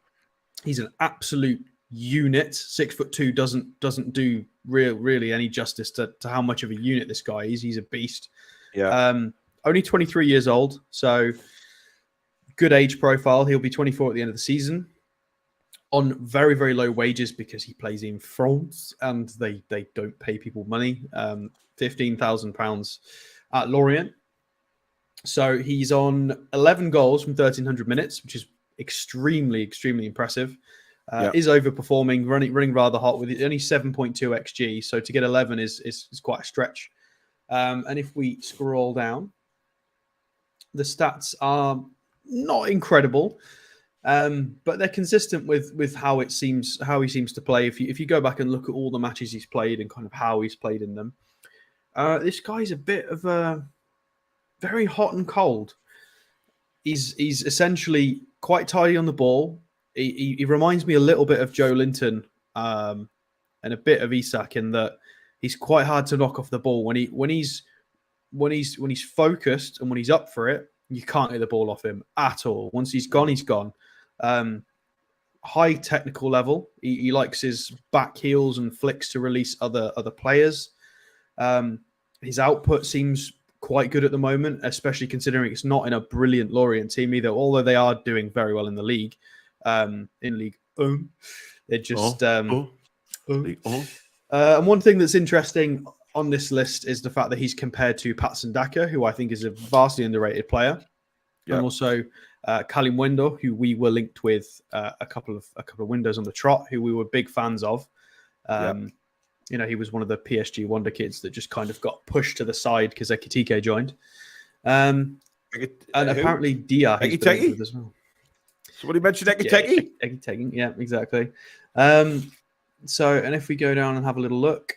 He's an absolute unit. 6'2" doesn't do really any justice to how much of a unit this guy is. He's a beast. Yeah. Only 23 years old, so good age profile. He'll be 24 at the end of the season, on very, very low wages because he plays in France and they don't pay people money. £15,000 at Lorient. So he's on 11 goals from 1,300 minutes, which is extremely, extremely impressive. Is overperforming, running rather hot with only 7.2 XG. So to get 11 is quite a stretch. And if we scroll down, the stats are not incredible. But they're consistent with how he seems to play. If you go back and look at all the matches he's played and kind of how he's played in them, this guy's a bit of a very hot and cold. He's essentially quite tidy on the ball. He reminds me a little bit of Joe Linton, and a bit of Isak in that he's quite hard to knock off the ball when he's focused and when he's up for it. You can't get the ball off him at all. Once he's gone, he's gone. High technical level. He likes his back heels and flicks to release other players. His output seems quite good at the moment, especially considering it's not in a brilliant Lorient team either, although they are doing very well in the league. In League One. They're just... And one thing that's interesting on this list is the fact that he's compared to Patson Daka, who I think is a vastly underrated player. Yep. And also Kalim Wendo, who we were linked with a couple of windows on the trot, who we were big fans of. He was one of the PSG wonder kids that just kind of got pushed to the side because Ekitike joined. And apparently Dia has been linked with as well. Somebody mentioned Ekitike? Ekitike, yeah, exactly. So if we go down and have a little look,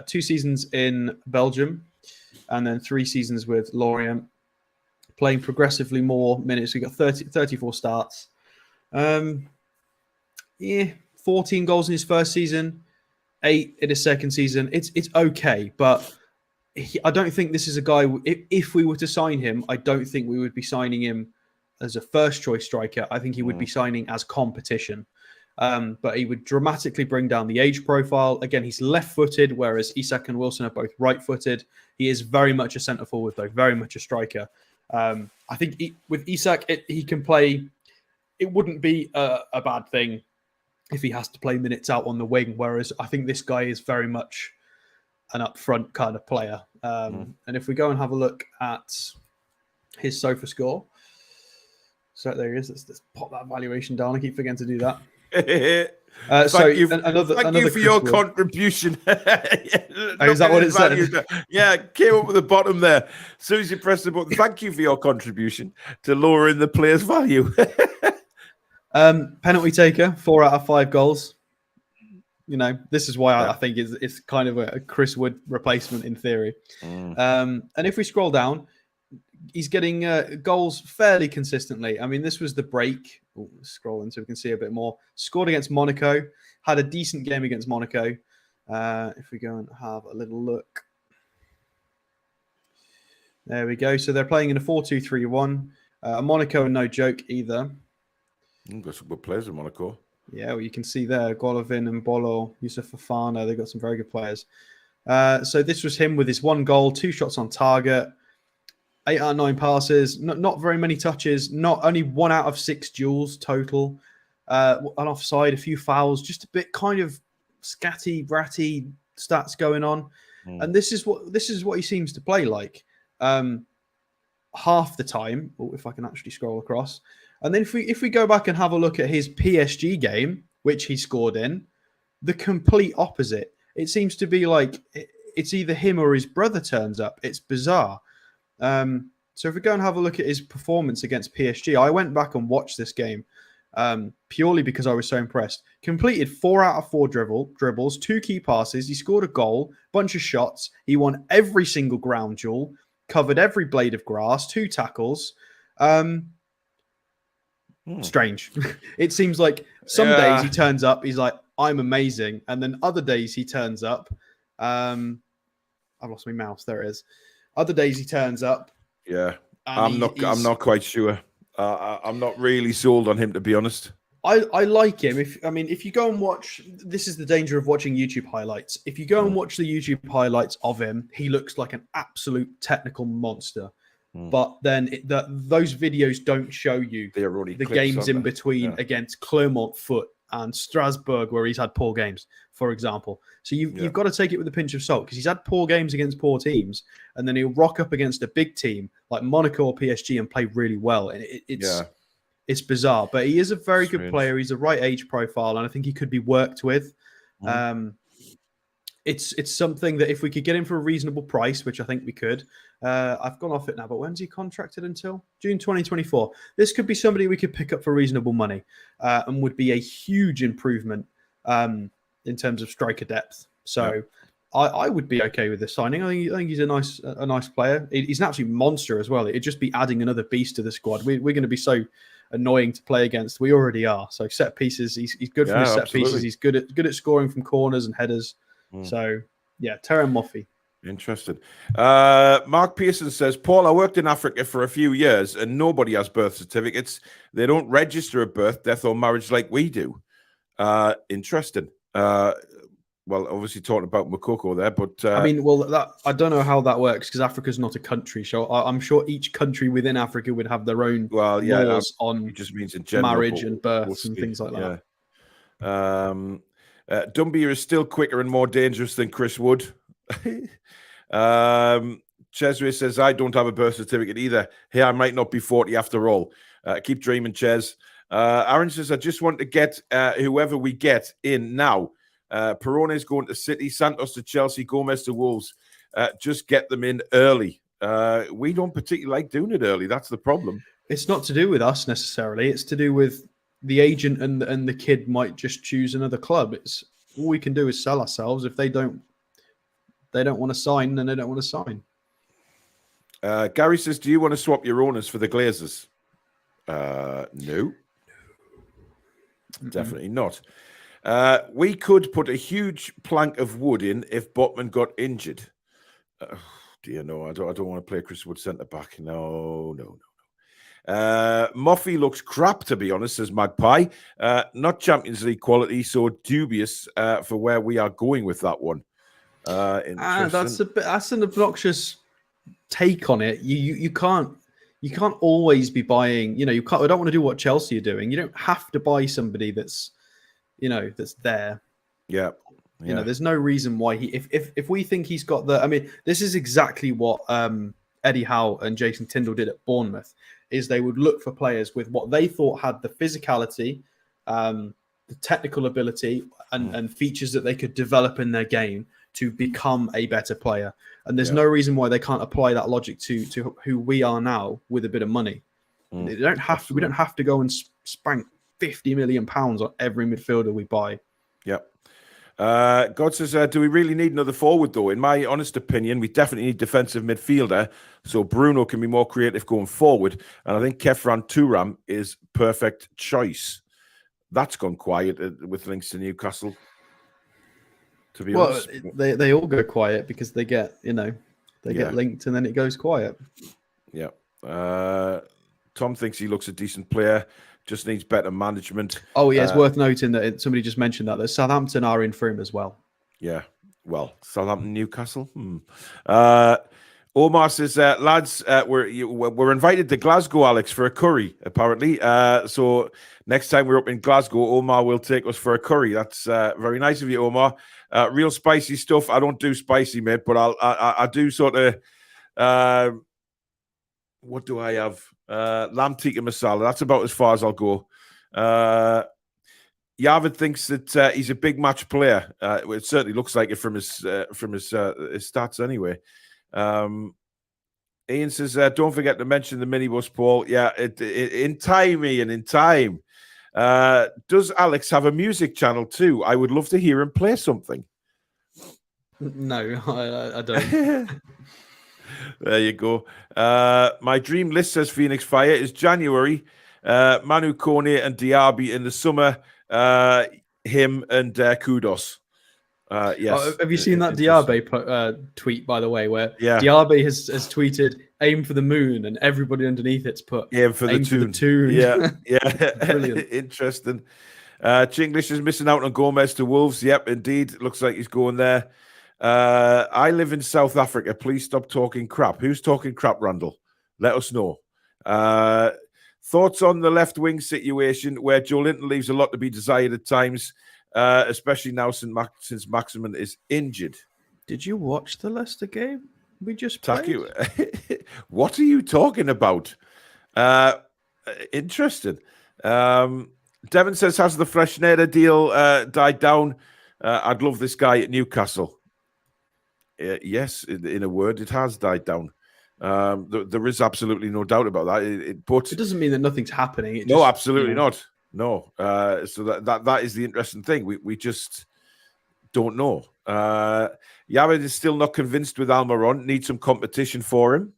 2 seasons in Belgium and then 3 seasons with Lorient, playing progressively more minutes. We got 34 starts. 14 goals in his first season, 8 in his second season. It's okay, but I don't think this is a guy, if we were to sign him, I don't think we would be signing him as a first choice striker. I think he would be signing as competition. But he would dramatically bring down the age profile. Again, he's left-footed, whereas Isak and Wilson are both right-footed. He is very much a centre-forward, though, very much a striker. I think with Isak, he can play... It wouldn't be a bad thing if he has to play minutes out on the wing, whereas I think this guy is very much an up-front kind of player. And if we go and have a look at his SOFA score... So there he is. Let's pop that valuation down. I keep forgetting to do that. Thank you for your contribution. Is that what it said? Yeah, came up with the bottom there. As soon as you press the button, thank you for your contribution to lowering the player's value. Penalty taker, 4 out of 5 goals. This is why I think it's kind of a Chris Wood replacement in theory. And if we scroll down, he's getting goals fairly consistently. I mean, this was the break. Scrolling so we can see a bit more. Scored against Monaco. Had a decent game against Monaco. If we go and have a little look. There we go. So they're playing in a 4-2-3-1. Monaco are no joke either. Got some good players in Monaco. Yeah, well, you can see there. Golovin and Bolo, Youssoufa Fofana. They've got some very good players. So this was him with his 1 goal, 2 shots on target. 8 out of 9 passes, not very many touches, not only 1 out of 6 duels total, an offside, a few fouls, just a bit kind of scatty, bratty stats going on. And this is what he seems to play like half the time. If I can actually scroll across. And then if we go back and have a look at his PSG game, which he scored in, the complete opposite. It seems to be like it's either him or his brother turns up. It's bizarre. So if we go and have a look at his performance against PSG, I went back and watched this game purely because I was so impressed. Completed 4 out of 4 dribbles, 2 key passes. He scored a goal, bunch of shots. He won every single ground duel, covered every blade of grass, 2 tackles. Strange. It seems like some days he turns up, he's like, I'm amazing. And then other days he turns up. I've lost my mouse. There it is. Other days he turns up. Yeah, I'm not quite sure. I'm not really sold on him, to be honest. I like him. If you go and watch, this is the danger of watching YouTube highlights. If you go and watch the YouTube highlights of him, he looks like an absolute technical monster. But then those videos don't show you the games in between against Clermont Foot and Strasbourg, where he's had poor games, for example. So you've got to take it with a pinch of salt, because he's had poor games against poor teams, and then he'll rock up against a big team like Monaco or PSG and play really well. And it's bizarre, but he is a very good player. He's a right age profile, and I think he could be worked with. it's something that if we could get him for a reasonable price, which I think we could. I've gone off it now, but when's he contracted until? June 2024. This could be somebody we could pick up for reasonable money, and would be a huge improvement in terms of striker depth. So I would be okay with this signing. I think he's a nice player. He's an absolute monster as well. It'd just be adding another beast to the squad. We're going to be so annoying to play against. We already are. So set pieces, he's good from his set pieces. He's good at scoring from corners and headers. So yeah, Terem Moffi. Interesting. Mark Pearson says, Paul, I worked in Africa for a few years and nobody has birth certificates. They don't register a birth, death, or marriage like we do. Interesting. Well, obviously talking about Moukoko there, but I mean, I don't know how that works because Africa's not a country. So I'm sure each country within Africa would have their own laws on it just means in general, marriage and births and things like that. Dumbier is still quicker and more dangerous than Chris Wood. Chesway says, I don't have a birth certificate either. Hey, I might not be 40 after all. Keep dreaming, Ches. Aaron says, I just want to get whoever we get in now. Perone is going to City, Santos to Chelsea, Gomez to Wolves. Just get them in early. We don't particularly like doing it early. That's the problem. It's not to do with us necessarily. It's to do with the agent and the kid might just choose another club. It's all we can do is sell ourselves. If they don't want to sign, then they don't want to sign. Gary says, do you want to swap your owners for the Glazers? No. Definitely not. We could put a huge plank of wood in if Botman got injured. Dear, no, I don't want to play Chris Wood centre back. No. Moffi looks crap, to be honest, says Magpie. Not Champions League quality, so dubious for where we are going with that one. That's an obnoxious take on it. You can't always be buying. You can't. I don't want to do what Chelsea are doing. You don't have to buy somebody that's there. Yeah. There's no reason why if we think he's got the. I mean, this is exactly what Eddie Howe and Jason Tindall did at Bournemouth. Is they would look for players with what they thought had the physicality, the technical ability, and features that they could develop in their game to become a better player. And there's no reason why they can't apply that logic to who we are now with a bit of money. They don't have to. We don't have to go and spank £50 million on every midfielder we buy. Yep. God says, do we really need another forward, though? In my honest opinion, we definitely need defensive midfielder, so Bruno can be more creative going forward. And I think Kefran Turam is perfect choice. That's gone quiet with links to Newcastle, to be honest. They all go quiet because they get, get linked and then it goes quiet. Yeah. Tom thinks he looks a decent player. Just needs better management. Oh, yeah, it's worth noting that somebody just mentioned that Southampton are in for him as well. Yeah, well, Southampton, Newcastle. Omar says, lads, we're invited to Glasgow, Alex, for a curry, apparently. So next time we're up in Glasgow, Omar will take us for a curry. That's very nice of you, Omar. Real spicy stuff. I don't do spicy, mate, but I do sort of... what do I have? Lamb tikka masala. That's about as far as I'll go. Yavid thinks that he's a big match player. It certainly looks like it from his stats anyway. Ian says, don't forget to mention the minibus, Paul. Yeah, in time, Ian, in time. Does Alex have a music channel too? I would love to hear him play something. No, I don't. There you go. My dream list, says Phoenix Fire, is January. Manu Kone and Diaby in the summer. Him and Kudos. Yes. Have you seen that Diaby tweet, by the way, where Diaby has tweeted, aim for the moon, and everybody underneath it's put, aim for the Toon. Yeah. Brilliant. Interesting. Chinglish is missing out on Gomez to Wolves. Yep, indeed. Looks like he's going there. I live in South Africa. Please stop talking crap. Who's talking crap, Randall? Let us know. Thoughts on the left wing situation where Joe Linton leaves a lot to be desired at times, especially now since Maximin is injured. Did you watch the Leicester game we just played? What are you talking about? Interesting. Devon says, has the Freshneda deal died down? I'd love this guy at Newcastle. Yes, in a word, it has died down. There is absolutely no doubt about that. But it doesn't mean that nothing's happening. It no, just, absolutely not. No. So that is the interesting thing. We just don't know. Yavid is still not convinced with Almiron. Needs some competition for him.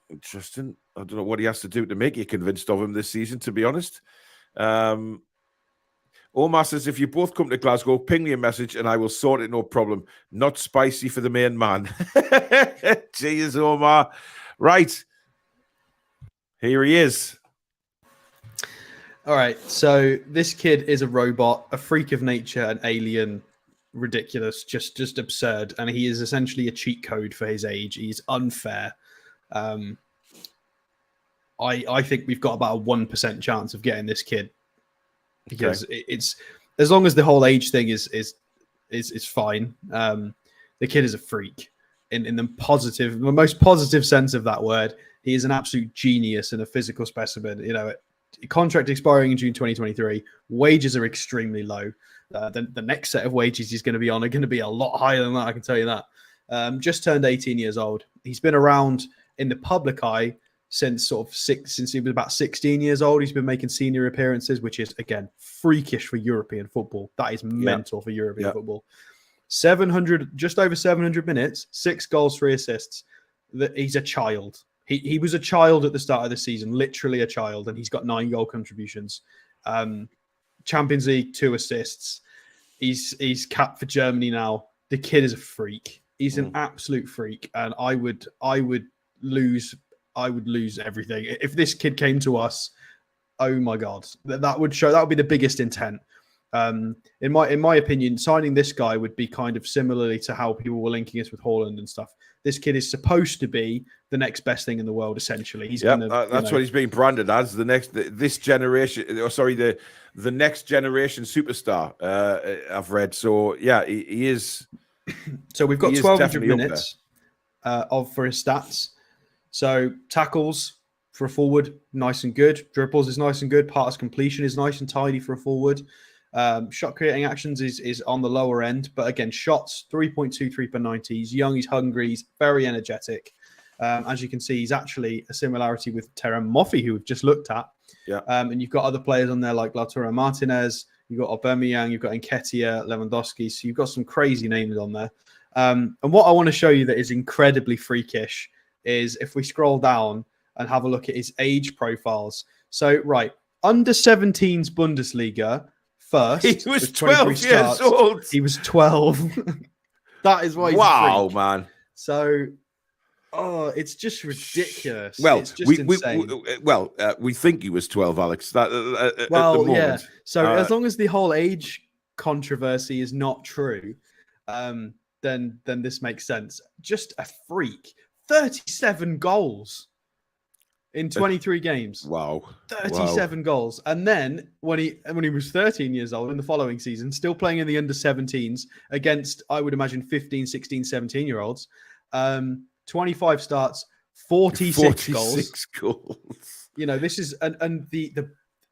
Interesting. I don't know what he has to do to make you convinced of him this season, to be honest. Omar says, if you both come to Glasgow, ping me a message and I will sort it, no problem. Not spicy for the main man. Cheers, Omar. Right. Here he is. All right. So this kid is a robot, a freak of nature, an alien, ridiculous, just absurd. And he is essentially a cheat code for his age. He's unfair. I think we've got about a 1% chance of getting this kid. Because it's as long as the whole age thing is fine. The kid is a freak in the most positive sense of that word. He is an absolute genius and a physical specimen. You know, contract expiring in June 2023. Wages are extremely low. The next set of wages he's going to be on are going to be a lot higher than that. I can tell you that. Just turned 18 years old. He's been around in the public eye since he was about 16 years old. He's been making senior appearances, which is, again, freakish for European football. That is mental for European football. 700, just over 700 minutes, 6 goals, 3 assists. He's a child. He was a child at the start of the season, literally a child, and he's got 9 goal contributions. Champions League, 2 assists. He's capped for Germany now. The kid is a freak. He's an absolute freak, and I would lose everything if this kid came to us. Oh my God, that would be the biggest intent. In my opinion, signing this guy would be kind of similarly to how people were linking us with Haaland and stuff. This kid is supposed to be the next best thing in the world. Essentially, that's what he's being branded as, the next generation superstar. I've read. So yeah, he is. So we've got 1,200 minutes for his stats. So tackles for a forward, nice and good. Dribbles is nice and good. Pass completion is nice and tidy for a forward. Shot creating actions is on the lower end, but again, shots 3.23 per 90. He's young, he's hungry, he's very energetic. As you can see, he's actually a similarity with Terem Moffi, who we've just looked at. Yeah. And you've got other players on there like Lautaro Martinez, you've got Aubameyang, you've got Nketiah, Lewandowski. So you've got some crazy names on there. And what I want to show you that is incredibly freakish is if we scroll down and have a look at his age profiles. So, right, under 17s Bundesliga first. He was 12 years old. He was 12. That is why he's wow, man. So, it's just ridiculous. Well, it's just insane. We think he was 12, Alex. At the moment. Yeah. So, as long as the whole age controversy is not true, then this makes sense. Just a freak. 37 goals in 23 games. Wow. 37 goals. And then when he was 13 years old in the following season, still playing in the under 17s against, I would imagine, 15, 16, 17-year-olds, 25 starts, 46 goals. You know, this is, and the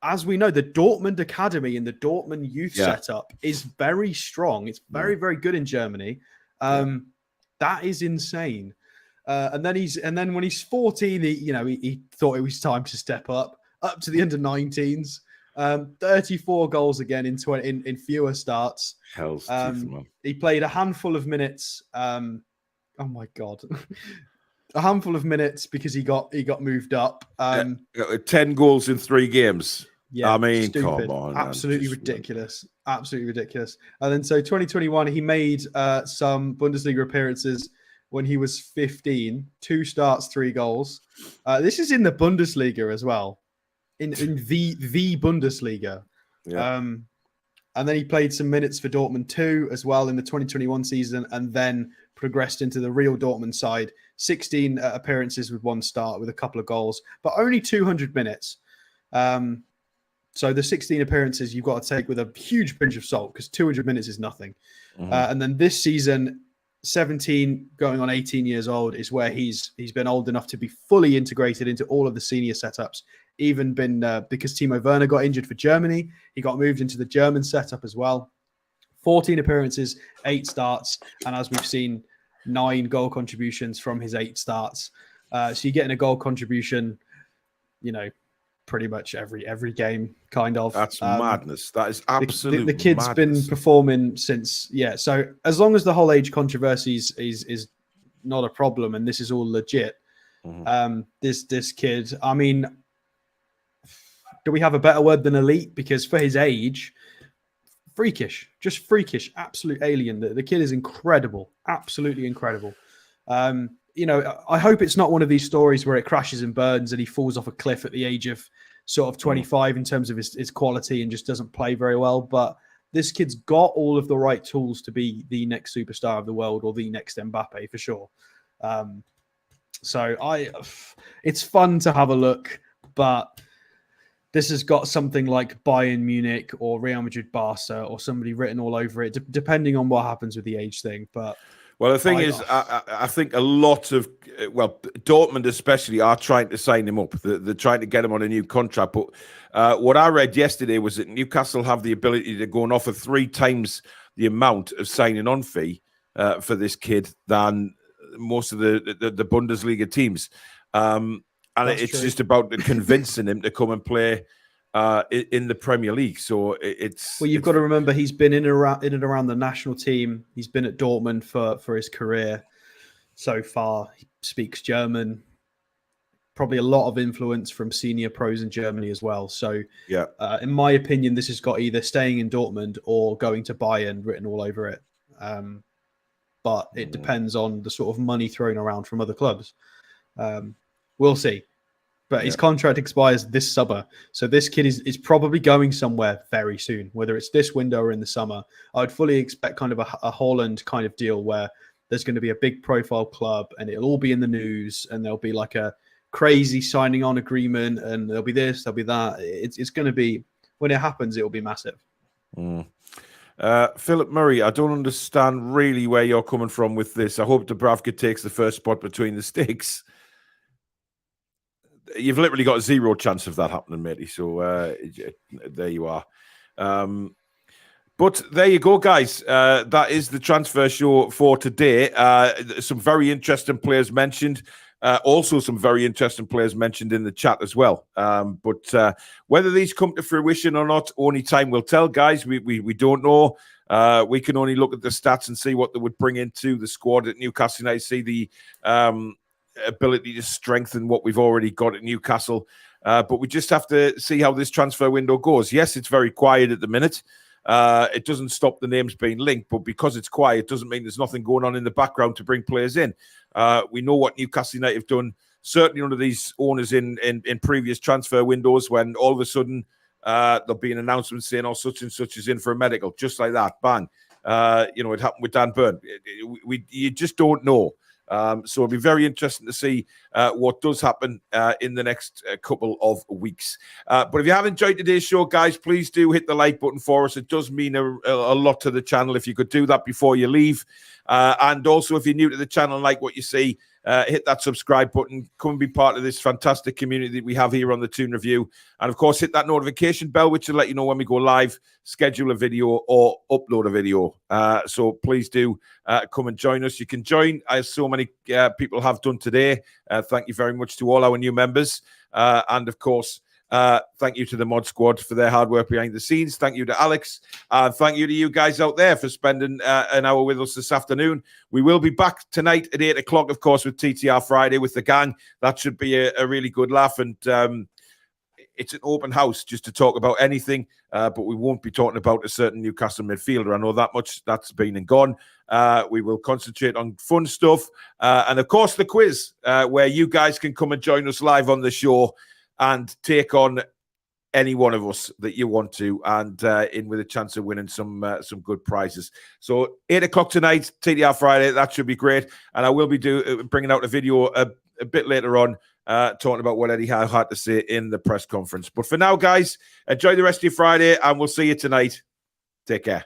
as we know, the Dortmund Academy and the Dortmund youth setup is very strong. It's very, very good in Germany. That is insane. And then when he's 14, he thought it was time to step up to the under 19s. 34 goals again in fewer starts. Hell's teeth, man. He played a handful of minutes. Oh my God. A handful of minutes because he got moved up. 10 goals in 3 games. Yeah, I mean, stupid. Come on. Absolutely ridiculous. Absolutely ridiculous. And then so 2021, he made some Bundesliga appearances when he was 15, 2 starts, 3 goals. This is in the Bundesliga as well, in the Bundesliga. Yeah. And then he played some minutes for Dortmund too, as well in the 2021 season, and then progressed into the real Dortmund side. 16 appearances with 1 start with a couple of goals, but only 200 minutes. So the 16 appearances you've got to take with a huge pinch of salt because 200 minutes is nothing. Mm-hmm. And then this season, 17 going on 18 years old is where he's been old enough to be fully integrated into all of the senior setups. Even been because Timo Werner got injured for Germany, he got moved into the German setup as well. 14 appearances, 8 starts, and as we've seen, 9 goal contributions from his 8 starts. So you're getting a goal contribution, pretty much every game, kind of. That's madness. That is absolute the kid's madness. been performing since, so as long as the whole age controversy is not a problem and this is all legit, this kid, I mean, do we have a better word than elite? Because for his age, freakish, absolute alien. The kid is incredible, absolutely incredible. I hope it's not one of these stories where it crashes and burns and he falls off a cliff at the age of sort of 25 in terms of his quality and just doesn't play very well. But this kid's got all of the right tools to be the next superstar of the world or the next Mbappe for sure. It's fun to have a look, but this has got something like Bayern Munich or Real Madrid Barca or somebody written all over it, depending on what happens with the age thing. But well, the thing is, I think a lot of, Dortmund especially are trying to sign him up. They're trying to get him on a new contract. But what I read yesterday was that Newcastle have the ability to go and offer 3 times the amount of signing on fee for this kid than most of the Bundesliga teams. And it's true. Just about convincing him to come and play in the Premier League. So you've got to remember he's been in and around the national team. He's been at Dortmund for his career so far. He speaks German, probably a lot of influence from senior pros in Germany as well. So in my opinion, this has got either staying in Dortmund or going to Bayern written all over it. But it depends on the sort of money thrown around from other clubs. We'll see. But his contract expires this summer. So this kid is probably going somewhere very soon, whether it's this window or in the summer. I would fully expect kind of a Holland kind of deal where there's going to be a big profile club and it'll all be in the news and there'll be like a crazy signing on agreement and there'll be this, there'll be that. It's going to be, when it happens, it'll be massive. Philip Murray, I don't understand really where you're coming from with this. I hope Dubravka takes the first spot between the sticks. You've literally got 0 chance of that happening, matey. So there you are. But there you go, guys. That is the transfer show for today. Some very interesting players mentioned. Also, some very interesting players mentioned in the chat as well. But whether these come to fruition or not, only time will tell, guys. We don't know. We can only look at the stats and see what they would bring into the squad at Newcastle United. See the ability to strengthen what we've already got at Newcastle. But we just have to see how this transfer window goes. Yes, it's very quiet at the minute. It doesn't stop the names being linked, but because it's quiet doesn't mean there's nothing going on in the background to bring players in. We know what Newcastle United have done, certainly under these owners in previous transfer windows, when all of a sudden there'll be an announcement saying, oh, such and such is in for a medical, just like that, bang. It happened with Dan Burn. You just don't know. So it'll be very interesting to see what does happen in the next couple of weeks. But if you have enjoyed today's show, guys, please do hit the like button for us. It does mean a lot to the channel if you could do that before you leave. And also, if you're new to the channel and like what you see, hit that subscribe button. Come and be part of this fantastic community that we have here on the Toon Review. And, of course, hit that notification bell, which will let you know when we go live, schedule a video, or upload a video. So please do come and join us. You can join, as so many people have done today. Thank you very much to all our new members. And, of course, thank you to the Mod Squad for their hard work behind the scenes. Thank you to Alex. Thank you to you guys out there for spending an hour with us this afternoon. We will be back tonight at 8 o'clock, of course, with TTR Friday with the gang. That should be a really good laugh. And it's an open house just to talk about anything, but we won't be talking about a certain Newcastle midfielder. I know that much. That's been and gone. We will concentrate on fun stuff. And, of course, the quiz, where you guys can come and join us live on the show and take on any one of us that you want to, and in with a chance of winning some good prizes. So 8 o'clock tonight, TDR Friday, that should be great. And I will be bringing out a video a bit later on talking about what Eddie Howe had to say in the press conference. But for now, guys, enjoy the rest of your Friday, and we'll see you tonight. Take care.